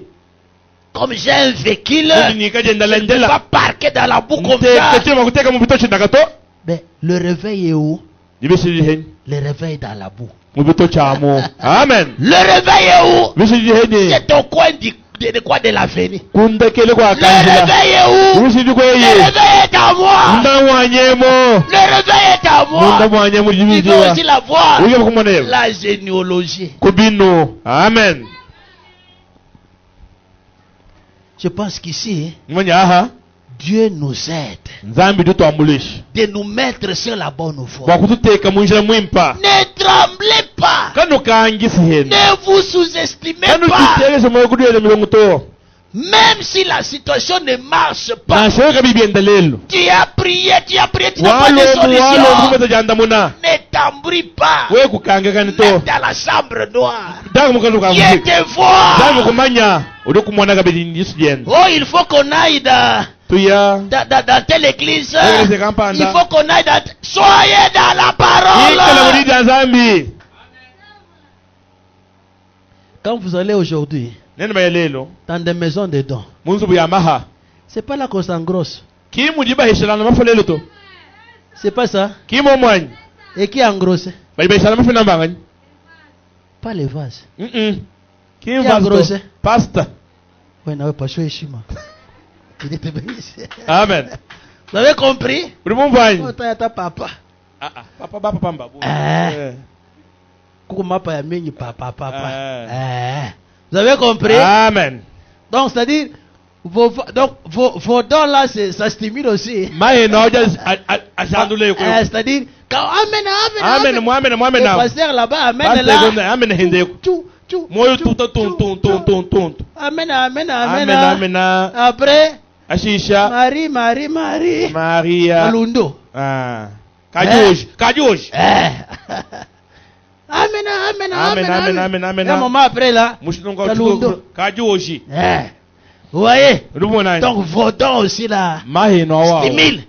Comme j'ai un véhicule, Uni nikaje je ne peux ndalandela. pas parquer dans la boue comme ça. Mtekete makuteka mubitoshi ndakato. Mais le réveil est où? Jibishiri hen. Le réveil est dans la boue. Mubito chamo. Amen. Le réveil est où? Bishiri hen. C'est au coin de quoi de l'avenir. Kundekele kwa Le kanjila. réveil est où? Bishiri Le kweye. réveil est à moi. Munda wanyemo. Le réveil est à Munda moi. wanyemo Il faut jibijiwa. aussi la voir. Uye kumoneva. La généalogie. Kubino. Amen. Je pense qu'ici, Mwanya aha. Dieu nous aide Nzambi duto amulishi. de nous mettre sur la bonne voie. Kwa kututeka munjira mwimpa. Ne tremblez pas. Kano kangisi hen. Ne vous sous-estimez Kano pas. kiterese mwe kudwele milongo to. Même si la situation ne marche pas, Na shoka bibi endalelo. tu as prié, tu n'as pas Walo de solution. kumeza janda muna. Ne t'embrouille pas. We kukanga kani to. Mets dans la chambre noire. Daga mukando Dieu kamuzika. te voit. Daga kumanya. Uri kumwana kabedi Yesu jenda. Oh, il faut qu'on aille Tuya. dans telle église. Église Kampanda. Il faut qu'on aille dans... Soyez dans la Ikala parole. murida Nzambi. Quand vous allez aujourd'hui Nene mayelelo. dans des maisons de dons, Munzu buyamaha. c'est pas là qu'on s'engrosse. Kimu jiba hishilana mafolelo to. C'est pas ça. Kimo mwanyi. Et qui a engrossé? Baibisha na mfina mbangani. Pas les vases. Qui Qui a engrossé? Pastor. Oui, non, pas chaud et chima. Il était béni. Amen. Vous avez compris? Ulimumvanyi. Oh, ta papa. Papa mbabu. Papa ya mingi papa. Vous avez compris? Amen. Donc, c'est-à-dire, vos dons là, ça stimule aussi. C'est-à-dire, amen. Le pasteur là-bas, amen là. Amen. Après, Maria. Alundo. Kajuj. Amen. Un moment après là, Kajuji. vous voyez? Donc vos dons aussi là, stimule.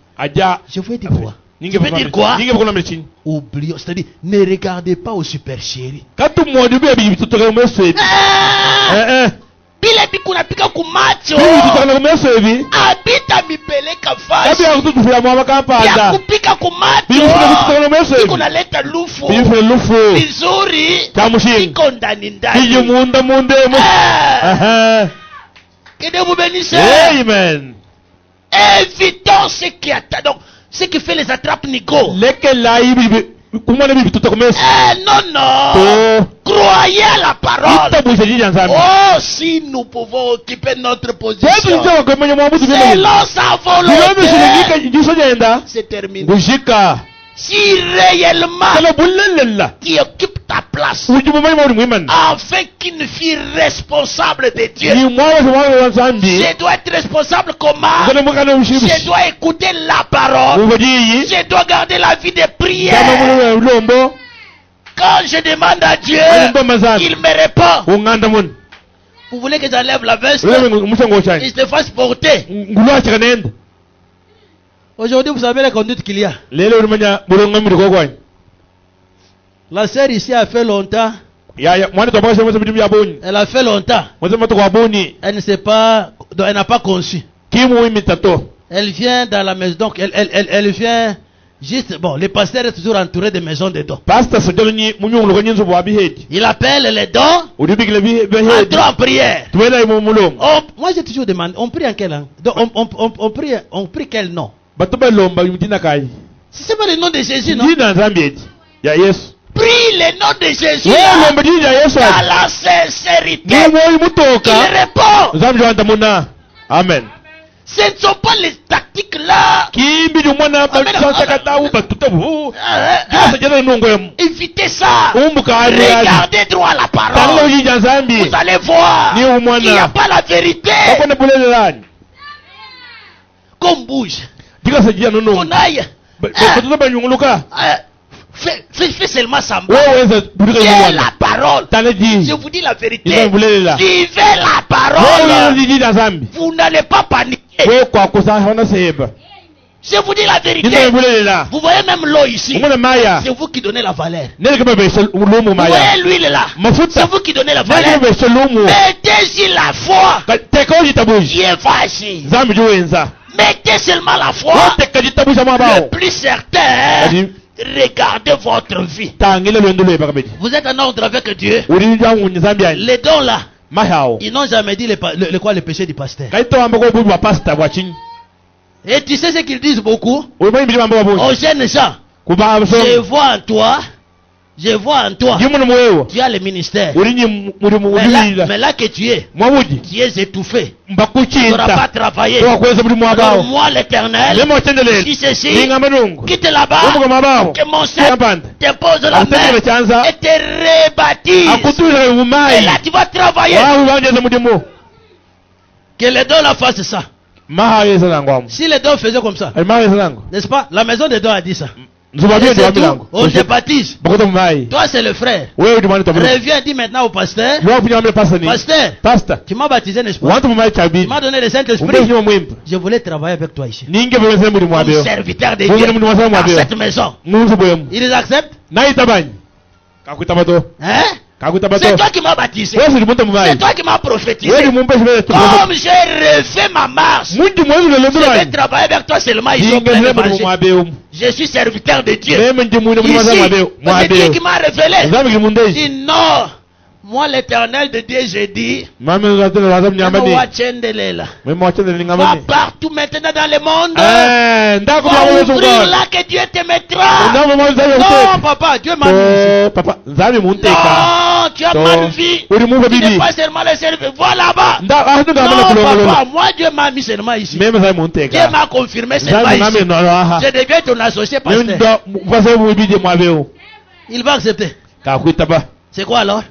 Je veux dire quoi? Je veux dire quoi? Oublions, c'est-à-dire, ne regardez pas au super chéri. Bila bikuna pika kumacho. Abita mipeleka fasi. Ya kupika kumacho. Kuna leta lufu. Vizuri. Iko ndani. Que Dieu vous bénisse. Amen. Évitons ce qui attend. Donc, ce qui fait les attrapes nigo. Non. Croyez à la parole. Oh, si nous pouvons occuper notre position selon sa volonté, c'est terminé. Si réellement qui occupe ta place, afin qu'une fille responsable de Dieu, je dois être responsable comment? Je dois écouter la parole. Je dois garder la vie de prière. Quand je demande à Dieu, il me répond. Vous voulez que j'enlève la veste? Il se fasse porter. Aujourd'hui, vous savez la conduite qu'il y a. La sœur ici a fait longtemps. Elle a fait longtemps. Elle ne sait pas, donc elle n'a pas conçu. Elle vient dans la maison, donc elle vient juste, bon, le pasteur est toujours entouré de maisons de dons. Il appelle les dons, entrons en prière. Moi j'ai toujours demandé, on prie en quelle langue? Donc on prie quel nom? Si c'est pas le nom de Jésus, non? Prie le nom de Jésus dans la sincérité. Il répond. Amen. Ce ne sont pas les tactiques là. Évitez ça. Regardez droit à la parole. Vous allez voir qu'il n'y a pas la vérité. Qu'on bouge. Qu'on aille. Fais seulement semblant. C'est la parole. Je vous dis la vérité. Vivez la parole. Vous n'allez pas paniquer. Je vous dis la vérité. Vous voyez même l'eau ici. C'est vous qui donnez la valeur. Vous voyez l'huile là. C'est vous qui donnez la valeur. Mettez-y la foi. Qui est facile. Mettez seulement la foi. Le plus certain. Regardez votre vie. Vous êtes en ordre avec Dieu. Les dons là, ils n'ont jamais dit le péché du pasteur. Et tu sais ce qu'ils disent beaucoup aux jeunes gens. Je vois en toi. Tu as le ministère. Mais là que tu es étouffé. Tu n'auras pas travaillé. Alors moi l'éternel, dis ceci, quitte là-bas, que mon Seigneur te pose la main et te rebaptise. Et là tu vas travailler. Que les dons la fassent ça. Si les dons faisaient comme ça, n'est-ce pas? La maison des dons a dit ça. On te baptise. Toi c'est le frère. Reviens, dis maintenant au pasteur. Pasteur, tu m'as baptisé, n'est-ce pas? Tu m'as donné le Saint-Esprit. Je voulais travailler avec toi ici. Comme serviteur de Dieu dans cette maison. Ils acceptent? Hein? C'est toi qui m'as baptisé. C'est toi qui m'as prophétisé. Comme j'ai refait ma ma marche. Je vais travailler avec toi seulement ici au plein de marché. Je suis serviteur de Dieu. Ici, c'est Dieu qui m'a révélé. Je dis non. Moi, l'Éternel de Dieu, j'ai dit, va partout maintenant dans le monde. Va ouvrir là que Dieu te mettra. Non, papa, Dieu m'a mis. Non, tu as mal vu. Tu n'es pas seulement le serviteur. Va là-bas. Non, papa, moi, Dieu m'a mis seulement ici. Dieu m'a confirmé seulement ici. Je deviens ton associé pasteur. Il va accepter. C'est quoi alors?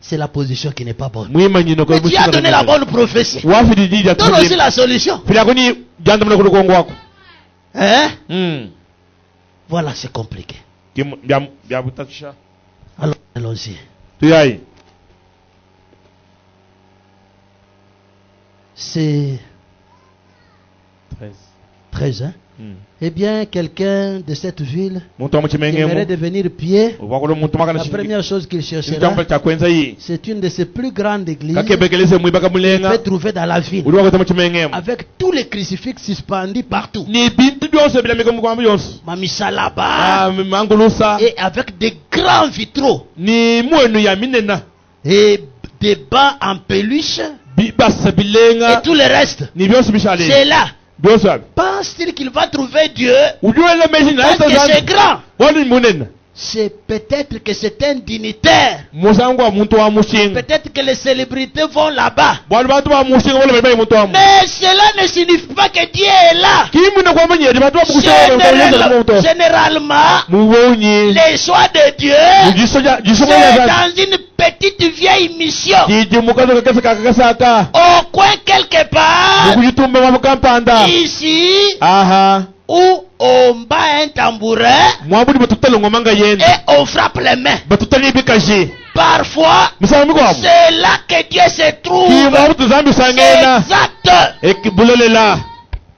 C'est la position qui n'est pas bonne. Mais tu as donné la bonne prophétie. Donne aussi la solution. Hein? Voilà, c'est compliqué. Alors, allons-y. C'est 13, hein? Eh bien, quelqu'un de cette ville aimerait devenir pied. La première chose qu'il cherchera, c'est une de ses plus grandes églises qu'il peut trouver dans la ville, avec tous les crucifix suspendus partout. Mamisa là-bas, et avec des grands vitraux et des bancs en peluche et tout le reste. C'est là. Pense-t-il qu'il va trouver Dieu parce que c'est grand? C'est peut-être que c'est un dignitaire. Peut-être que les célébrités vont là-bas. Mais cela ne signifie pas que Dieu est là. Généralement, les choix de Dieu, c'est dans une petite vieille mission. Au coin quelque part, ici, où on bat un tambourin et on frappe les mains. Parfois, c'est là que Dieu se trouve. Exact.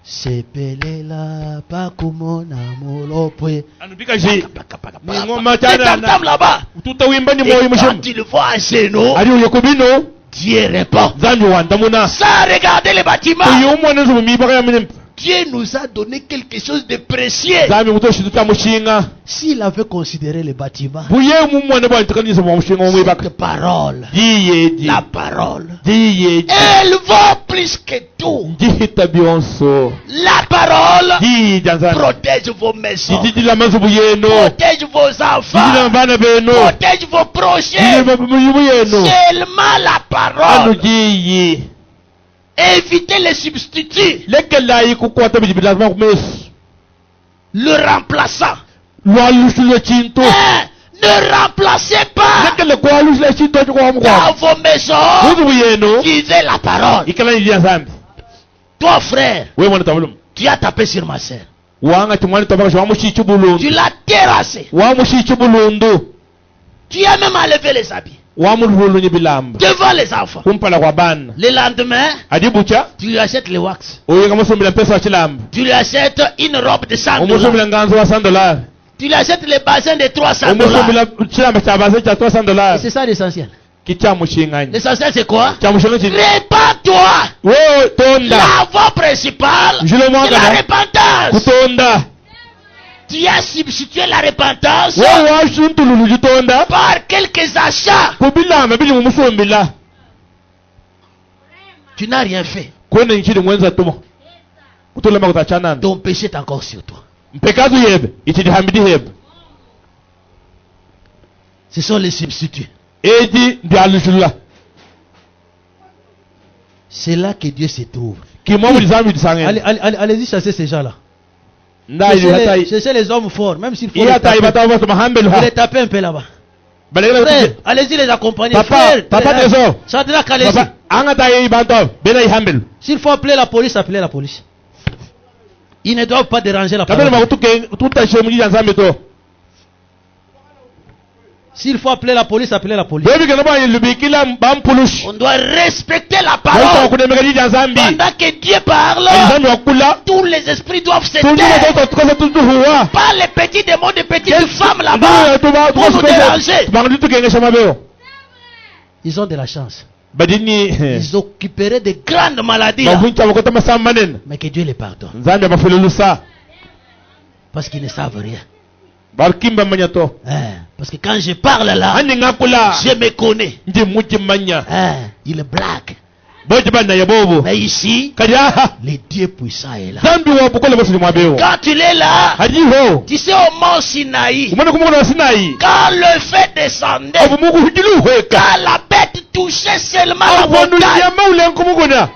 Sepelela pakumona molopwe. Tam là-bas. Et quand il voit un genou, Dieu répond. Sans regarder les bâtiments. Dieu nous a donné quelque chose de précieux. S'il avait considéré les bâtiments, cette parole, la parole, elle vaut plus que tout. La parole protège vos maisons, protège vos enfants, protège vos projets. Seulement la parole. Évitez les substituts. Le remplaçant. Ne remplacez pas dans vos maisons. Lisez la parole. Toi frère, tu as tapé sur ma sœur. Tu l'as terrassé. Tu as même enlevé les habits devant les enfants. Le lendemain, tu lui achètes les wax. Tu lui achètes une robe de $100. Tu lui achètes les bassins de $300. Et c'est ça l'essentiel. L'essentiel c'est quoi? Répands-toi. La voie principale, c'est la repentance. Tu as substitué la repentance par quelques achats. Tu n'as rien fait. Ton péché est encore sur toi. Ce sont les substituts. C'est là que Dieu se trouve. Allez-y chasser ces gens-là. Cherchez les hommes forts, même s'il faut les taper un peu là-bas. Allez-y les accompagner. Shadrach, allez-y. S'il faut appeler la police, appelez la police. Ils ne doivent pas déranger la parole. S'il faut appeler la police, appelez la police. On doit respecter la parole. Pendant que Dieu parle, tous les esprits doivent se taire. Pas les petits démons des petites femmes là-bas pour nous déranger. Ils ont de la chance. badini Ils occuperaient de grandes maladies. bavuncha bakota masammanen Mais que Dieu les pardonne. nzambe abafelelusa Parce qu'ils ne savent rien. barkimba manyato Parce que quand je parle là, andi ngakula je me connais. ndi muji manya Il blague. boje bana yabobo Mais ici, kadiaha le Dieu puissant est là. zambi wo bukole bosuli mwabeo Quand il est là, hajiho tu sais au mont Sinaï, umone kumukona wa Sinai quand le feu descendait, abumuku hujilu hweka quand la bête touchait seulement la abonu montagne, nyama ulenkumukona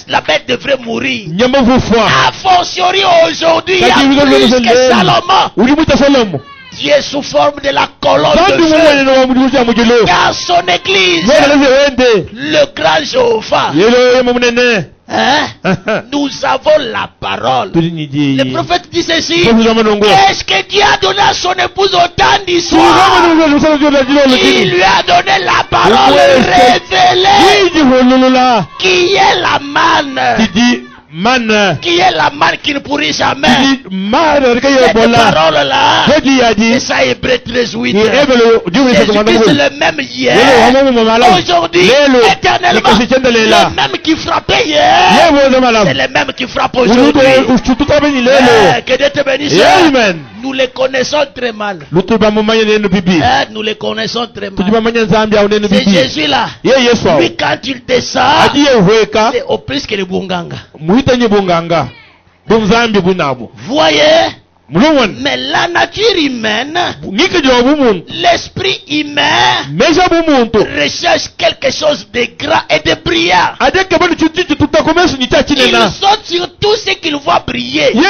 la bête devrait mourir. nyama vufwa A fortiori aujourd'hui, il y a Kati plus que Salomon. ulimuta Salomo Dieu sous forme de la colonne zambi de feu. mumwene wa mujulu mujulu Car son église, weleze wende le grand Jéhovah, yelo yemo munene nous avons la parole. tuli nyiji Le prophète dit ceci. Prophète Manongo. Est-ce que Dieu a donné à son épouse autant d'histoires? Il lui a donné la parole révélée, qui est la manne, man qui est la manne qui ne pourrit jamais. man Cette parole-là, c'est ça, Hébreux 13:8. Jésus-Christ est le même hier, aujourd'hui, éternellement. Le même qui frappait hier, c'est le même qui frappe aujourd'hui. Que Dieu te bénisse. Nous les connaissons très mal. Nous les connaissons très mal. C'est Jésus là. Lui, quand il descend, c'est au plus que le Bunganga. Voyez, mais la nature humaine, l'esprit humain recherche quelque chose de grand et de brillant. Ils sont sur tout ce qu'ils voient briller. Mais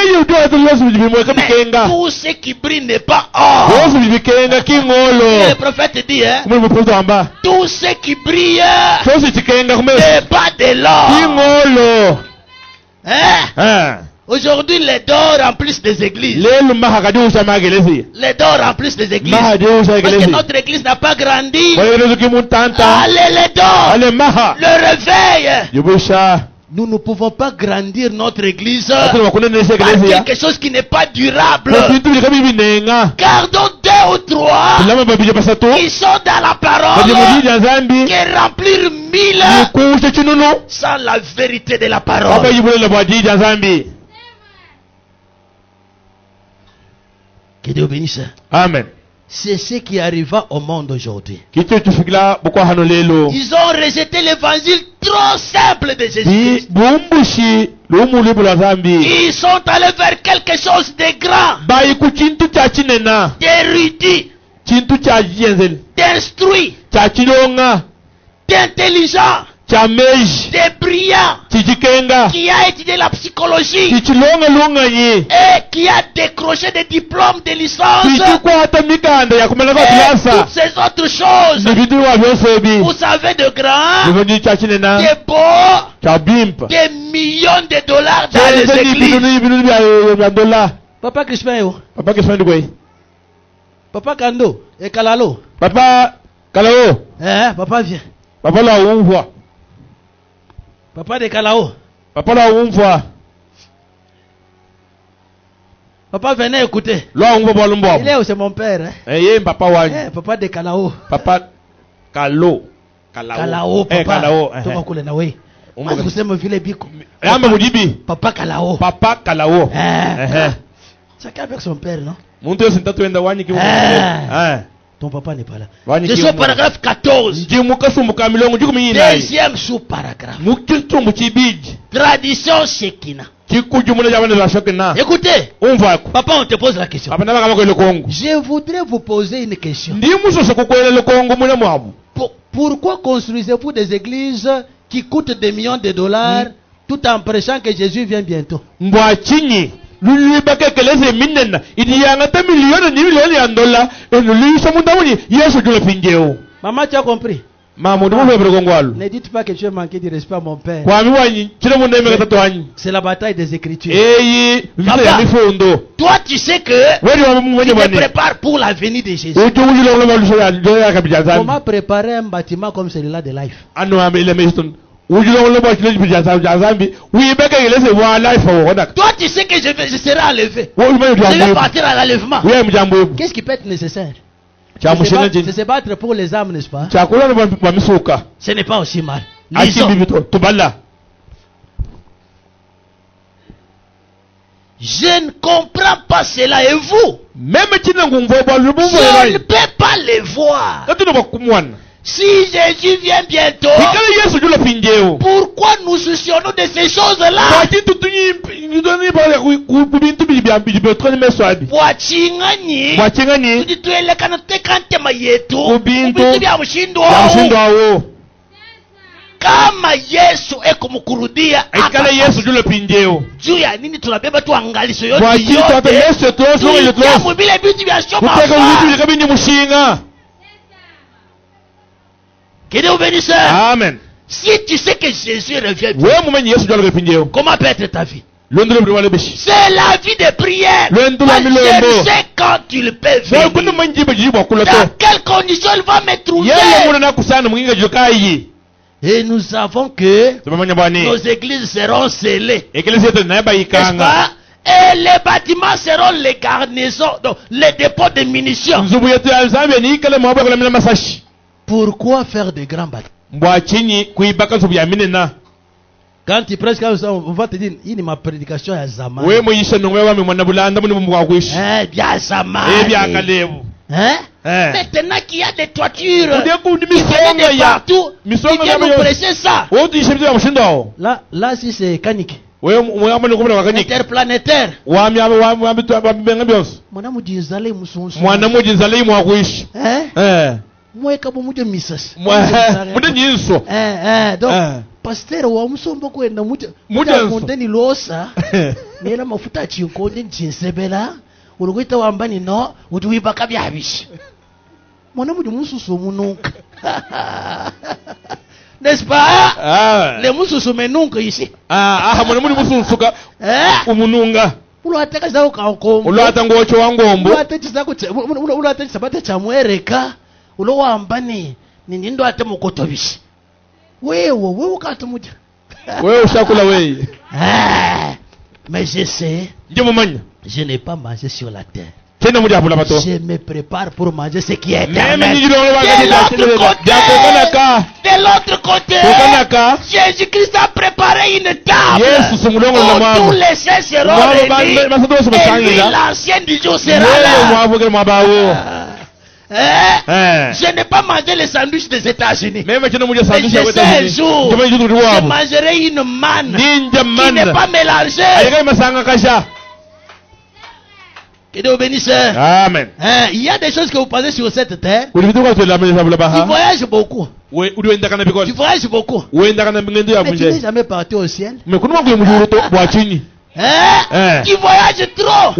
tout ce qui brille n'est pas or. Le prophète dit, tout ce qui brille n'est pas de l'or. Aujourd'hui, les dors remplissent des églises. Les dors remplissent des églises. Parce que notre église n'a pas grandi. Allez, les dors. Le réveil. Nous ne pouvons pas grandir notre église par quelque chose qui n'est pas durable. Gardons 2 ou 3 qui sont dans la parole, qui remplir 1000 sans la vérité de la parole. Que Dieu bénisse. Amen. C'est ce qui arriva au monde aujourd'hui. Ils ont rejeté l'évangile trop simple de Jésus. Ils sont allés vers quelque chose de grand, d'érudit, d'instruit, d'intelligent, de brillant, qui a étudié la psychologie et qui a décroché des diplômes de licence et toutes ces autres choses. Vous savez, de grands, de beaux, des millions de dollars dans les églises. Papa Crispin, Papa Kando et Kalalo. Papa Kalao. Papa vient. Papa la ouvre. Papa de Kalao. Papa la ouvre. Papa venez écouter. Il est où, c'est mon père. Papa de Kalao. Papa Kalo. Kalao, papa. Kalao. Papa Kalao. Papa Kalao. Chacun avec son père, non? Ton papa n'est pas là. Je suis au paragraphe 14. Deuxième sous-paragraphe. Tradition Shekina. Écoutez, papa, on te pose la question. Je voudrais vous poser une question. Pourquoi construisez-vous des églises qui coûtent des millions de dollars tout en prêchant que Jésus vient bientôt? Maman, tu as compris? Ne dites pas que tu as manqué de respect à mon père. C'est la bataille des Écritures. Papa, toi tu sais que tu te prépares pour la venue de Jésus. Comment préparer un bâtiment comme celui-là de Life? Toi tu sais que je serai enlevé. Je vais partir à l'enlèvement. Qu'est-ce qui peut être nécessaire? C'est se battre pour les âmes, n'est-ce pas? Ce n'est pas aussi mal. Lisons. Je ne comprends pas cela, et vous? Je ne peux pas les voir. Si Jésus vient bientôt, pourquoi nous soucions-nous de ces choses-là? Kama Yesu eko mkurudia juu ya nini tunabeba tu angalisho yote vile vitu vya shoma. Que Dieu bénisse. Amen. Si tu sais que Jésus revient, comment peut être ta vie? C'est la vie de prière. Je sais quand il peut venir. Dans quelles conditions il va me trouver. Et nous savons que nos églises seront scellées. N'est-ce pas? Et les bâtiments seront les garnisons, donc les dépôts de munitions. Pourquoi faire de grands bâtiments? Quand tu prêches, on va te dire, il est ma prédication à Zaman. Bien Zaman. Maintenant qu'il y a des toitures qui viennent de partout, tu viens nous prêcher ça. Là si c'est canique. Interplanétaire. Donc, pasteur wa musombo kwenda mutani losa nera mafuta chikonde chinsebela urukwita wambani no utuwibaka byabishi mwana mudu mususu munuka. N'est-ce pas? Le mususu menunka ici. Mwana mudu mususu ka umununga. Ulwateka zao kakombo. Ulwata ngocho wangombo. Ulwata sabata chamwereka. Ulo wambani nindo ate mukotobishi. Wewe ukata muja. Wewe ushakula wewe. Mais je sais. Je n'ai pas mangé sur la terre. Je me prépare pour manger ce qui est éternel. De l'autre côté, Jésus-Christ a préparé une table où tous les saints seront réunis et lui, l'ancien du jour, sera là. Je n'ai pas mangé les sandwichs des États-Unis. Mais je sais un jour, je mangerai une manne qui n'est pas mélangée. Que Dieu bénisse. Amen. Il y a des choses que vous pensez sur cette terre. Tu voyages beaucoup. Tu voyages beaucoup. Mais tu n'es jamais parti au ciel. Tu voyages trop.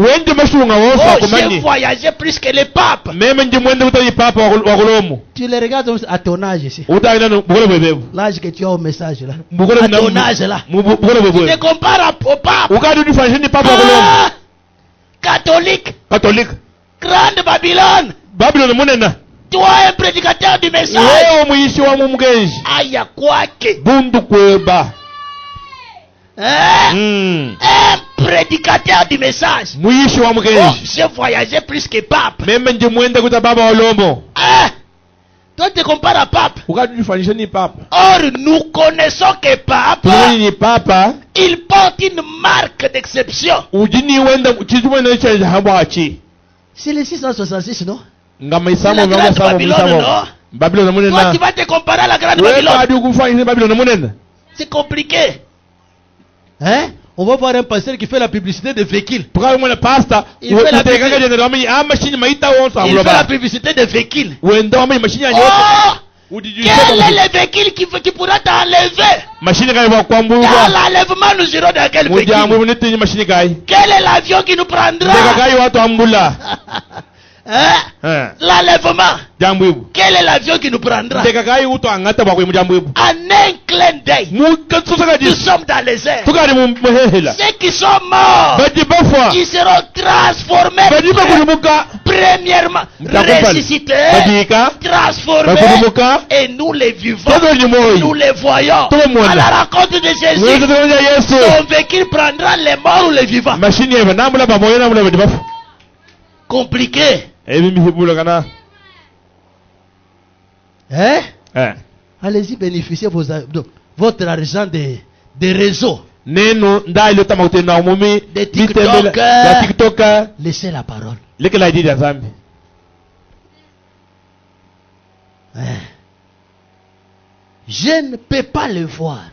J'ai voyagé plus que les papes. Tu les regardes à ton âge ici. L'âge que tu as au message là. À ton âge là. Tu te compares au pape. Catholique. Grande Babylone. Toi un prédicateur du message. Aïe quoi que. Un prédicateur du message. J'ai voyagé plus que pape. Toi tu te compares à pape. Or nous connaissons que pape, il porte une marque d'exception. C'est le 666, non? C'est la grande Babylone, non? Toi tu vas te comparer à la grande Babylone. C'est compliqué. On va voir un pasteur qui fait la publicité de véhicules. Il fait la publicité de véhicules. Oh, quel est le véhicule qui pourra t'enlever? Dans l'enlèvement, nous irons dans quel véhicule? Quel est l'avion qui nous prendra? L'enlèvement. Quel est l'avion qui nous prendra? En un clin d'œil, nous sommes dans les airs. Ceux qui sont morts, qui seront transformés, premièrement ressuscités, transformés, et nous les vivons, nous les voyons à la rencontre de Jésus. Son véhicule prendra les morts ou les vivants. Compliqué. Hein? Allez-y, bénéficiez de votre argent des réseaux. Des TikTok. Laissez la parole. Je ne peux pas le voir.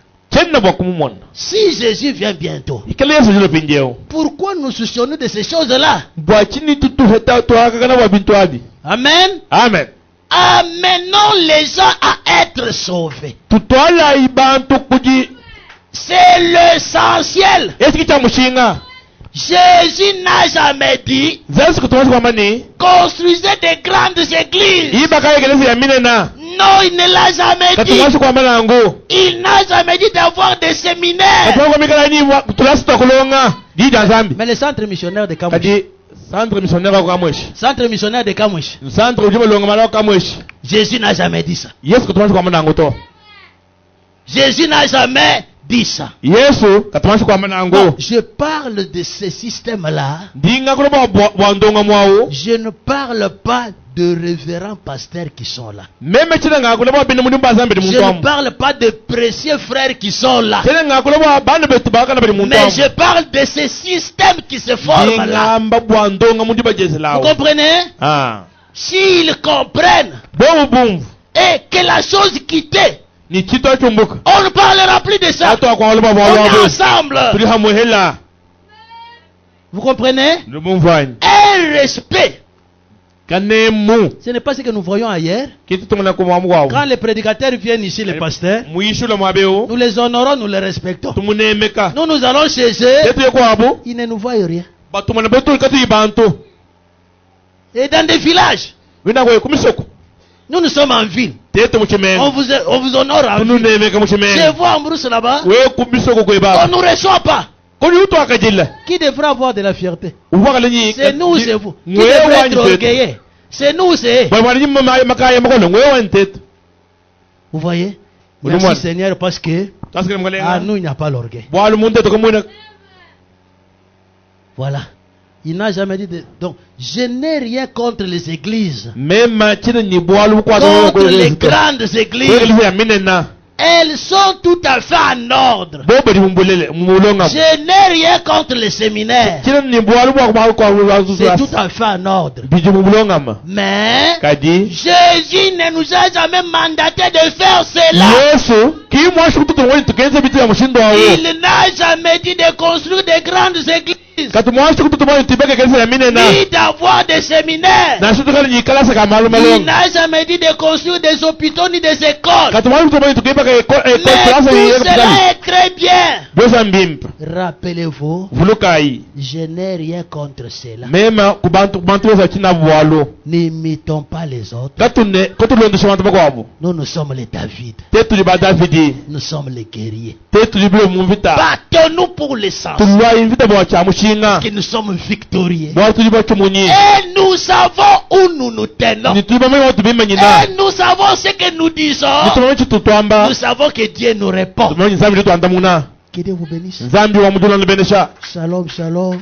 Si Jésus vient bientôt, pourquoi nous soucions-nous de ces choses-là? Amen. Amen. Amenons les gens à être sauvés. C'est l'essentiel. Jésus n'a jamais dit construisez des grandes églises. Non, il ne l'a jamais dit. Il n'a jamais dit d'avoir des séminaires. Mais le centre missionnaire de Kamouche. Centre missionnaire de Kamouche. Jésus n'a jamais dit ça. Jésus n'a jamais dit ça. Non, je parle de ce système-là. Je ne parle pas de révérends pasteurs qui sont là. Je ne parle pas de précieux frères qui sont là. Mais je parle de ce système qui se forme là. Vous comprenez? S'ils comprennent et que la chose quittée, on ne parlera plus de ça. On est ensemble. Vous comprenez? Un respect. Ce n'est pas ce que nous voyons ailleurs. Quand les prédicateurs viennent ici, les pasteurs, nous les honorons, nous les respectons. Nous allons chez eux, ils ne nous voient rien. Et dans des villages, nous sommes en ville. On vous honore en ville. Je vois en brousse là-bas, on ne nous reçoit pas. Qui devra avoir de la fierté? C'est nous ou c'est vous? Qui devrait être orgueilleux? C'est nous ou c'est eux? Vous voyez? Merci Seigneur parce que à nous il n'y a pas l'orgueil. Voilà. Il n'a jamais dit donc je n'ai rien contre les églises. Contre les grandes églises. Elles sont tout à fait en ordre. Je n'ai rien contre les séminaires. C'est tout à fait en ordre. Mais Jésus ne nous a jamais mandaté de faire cela. Il n'a jamais dit de construire des grandes églises. Ni d'avoir des séminaires. Il n'a jamais dit de construire des hôpitaux ni des écoles. Mais tout cela est très bien. Rappelez-vous, je n'ai rien contre cela. N'imitons pas les autres. Nous sommes les David. Nous sommes les guerriers. Battons-nous pour l'essentiel. Que nous sommes victorieux. Et nous savons où nous nous tenons. Et nous savons ce que nous disons. Nous savons que Dieu nous répond. Que Dieu vous bénisse. Shalom, shalom.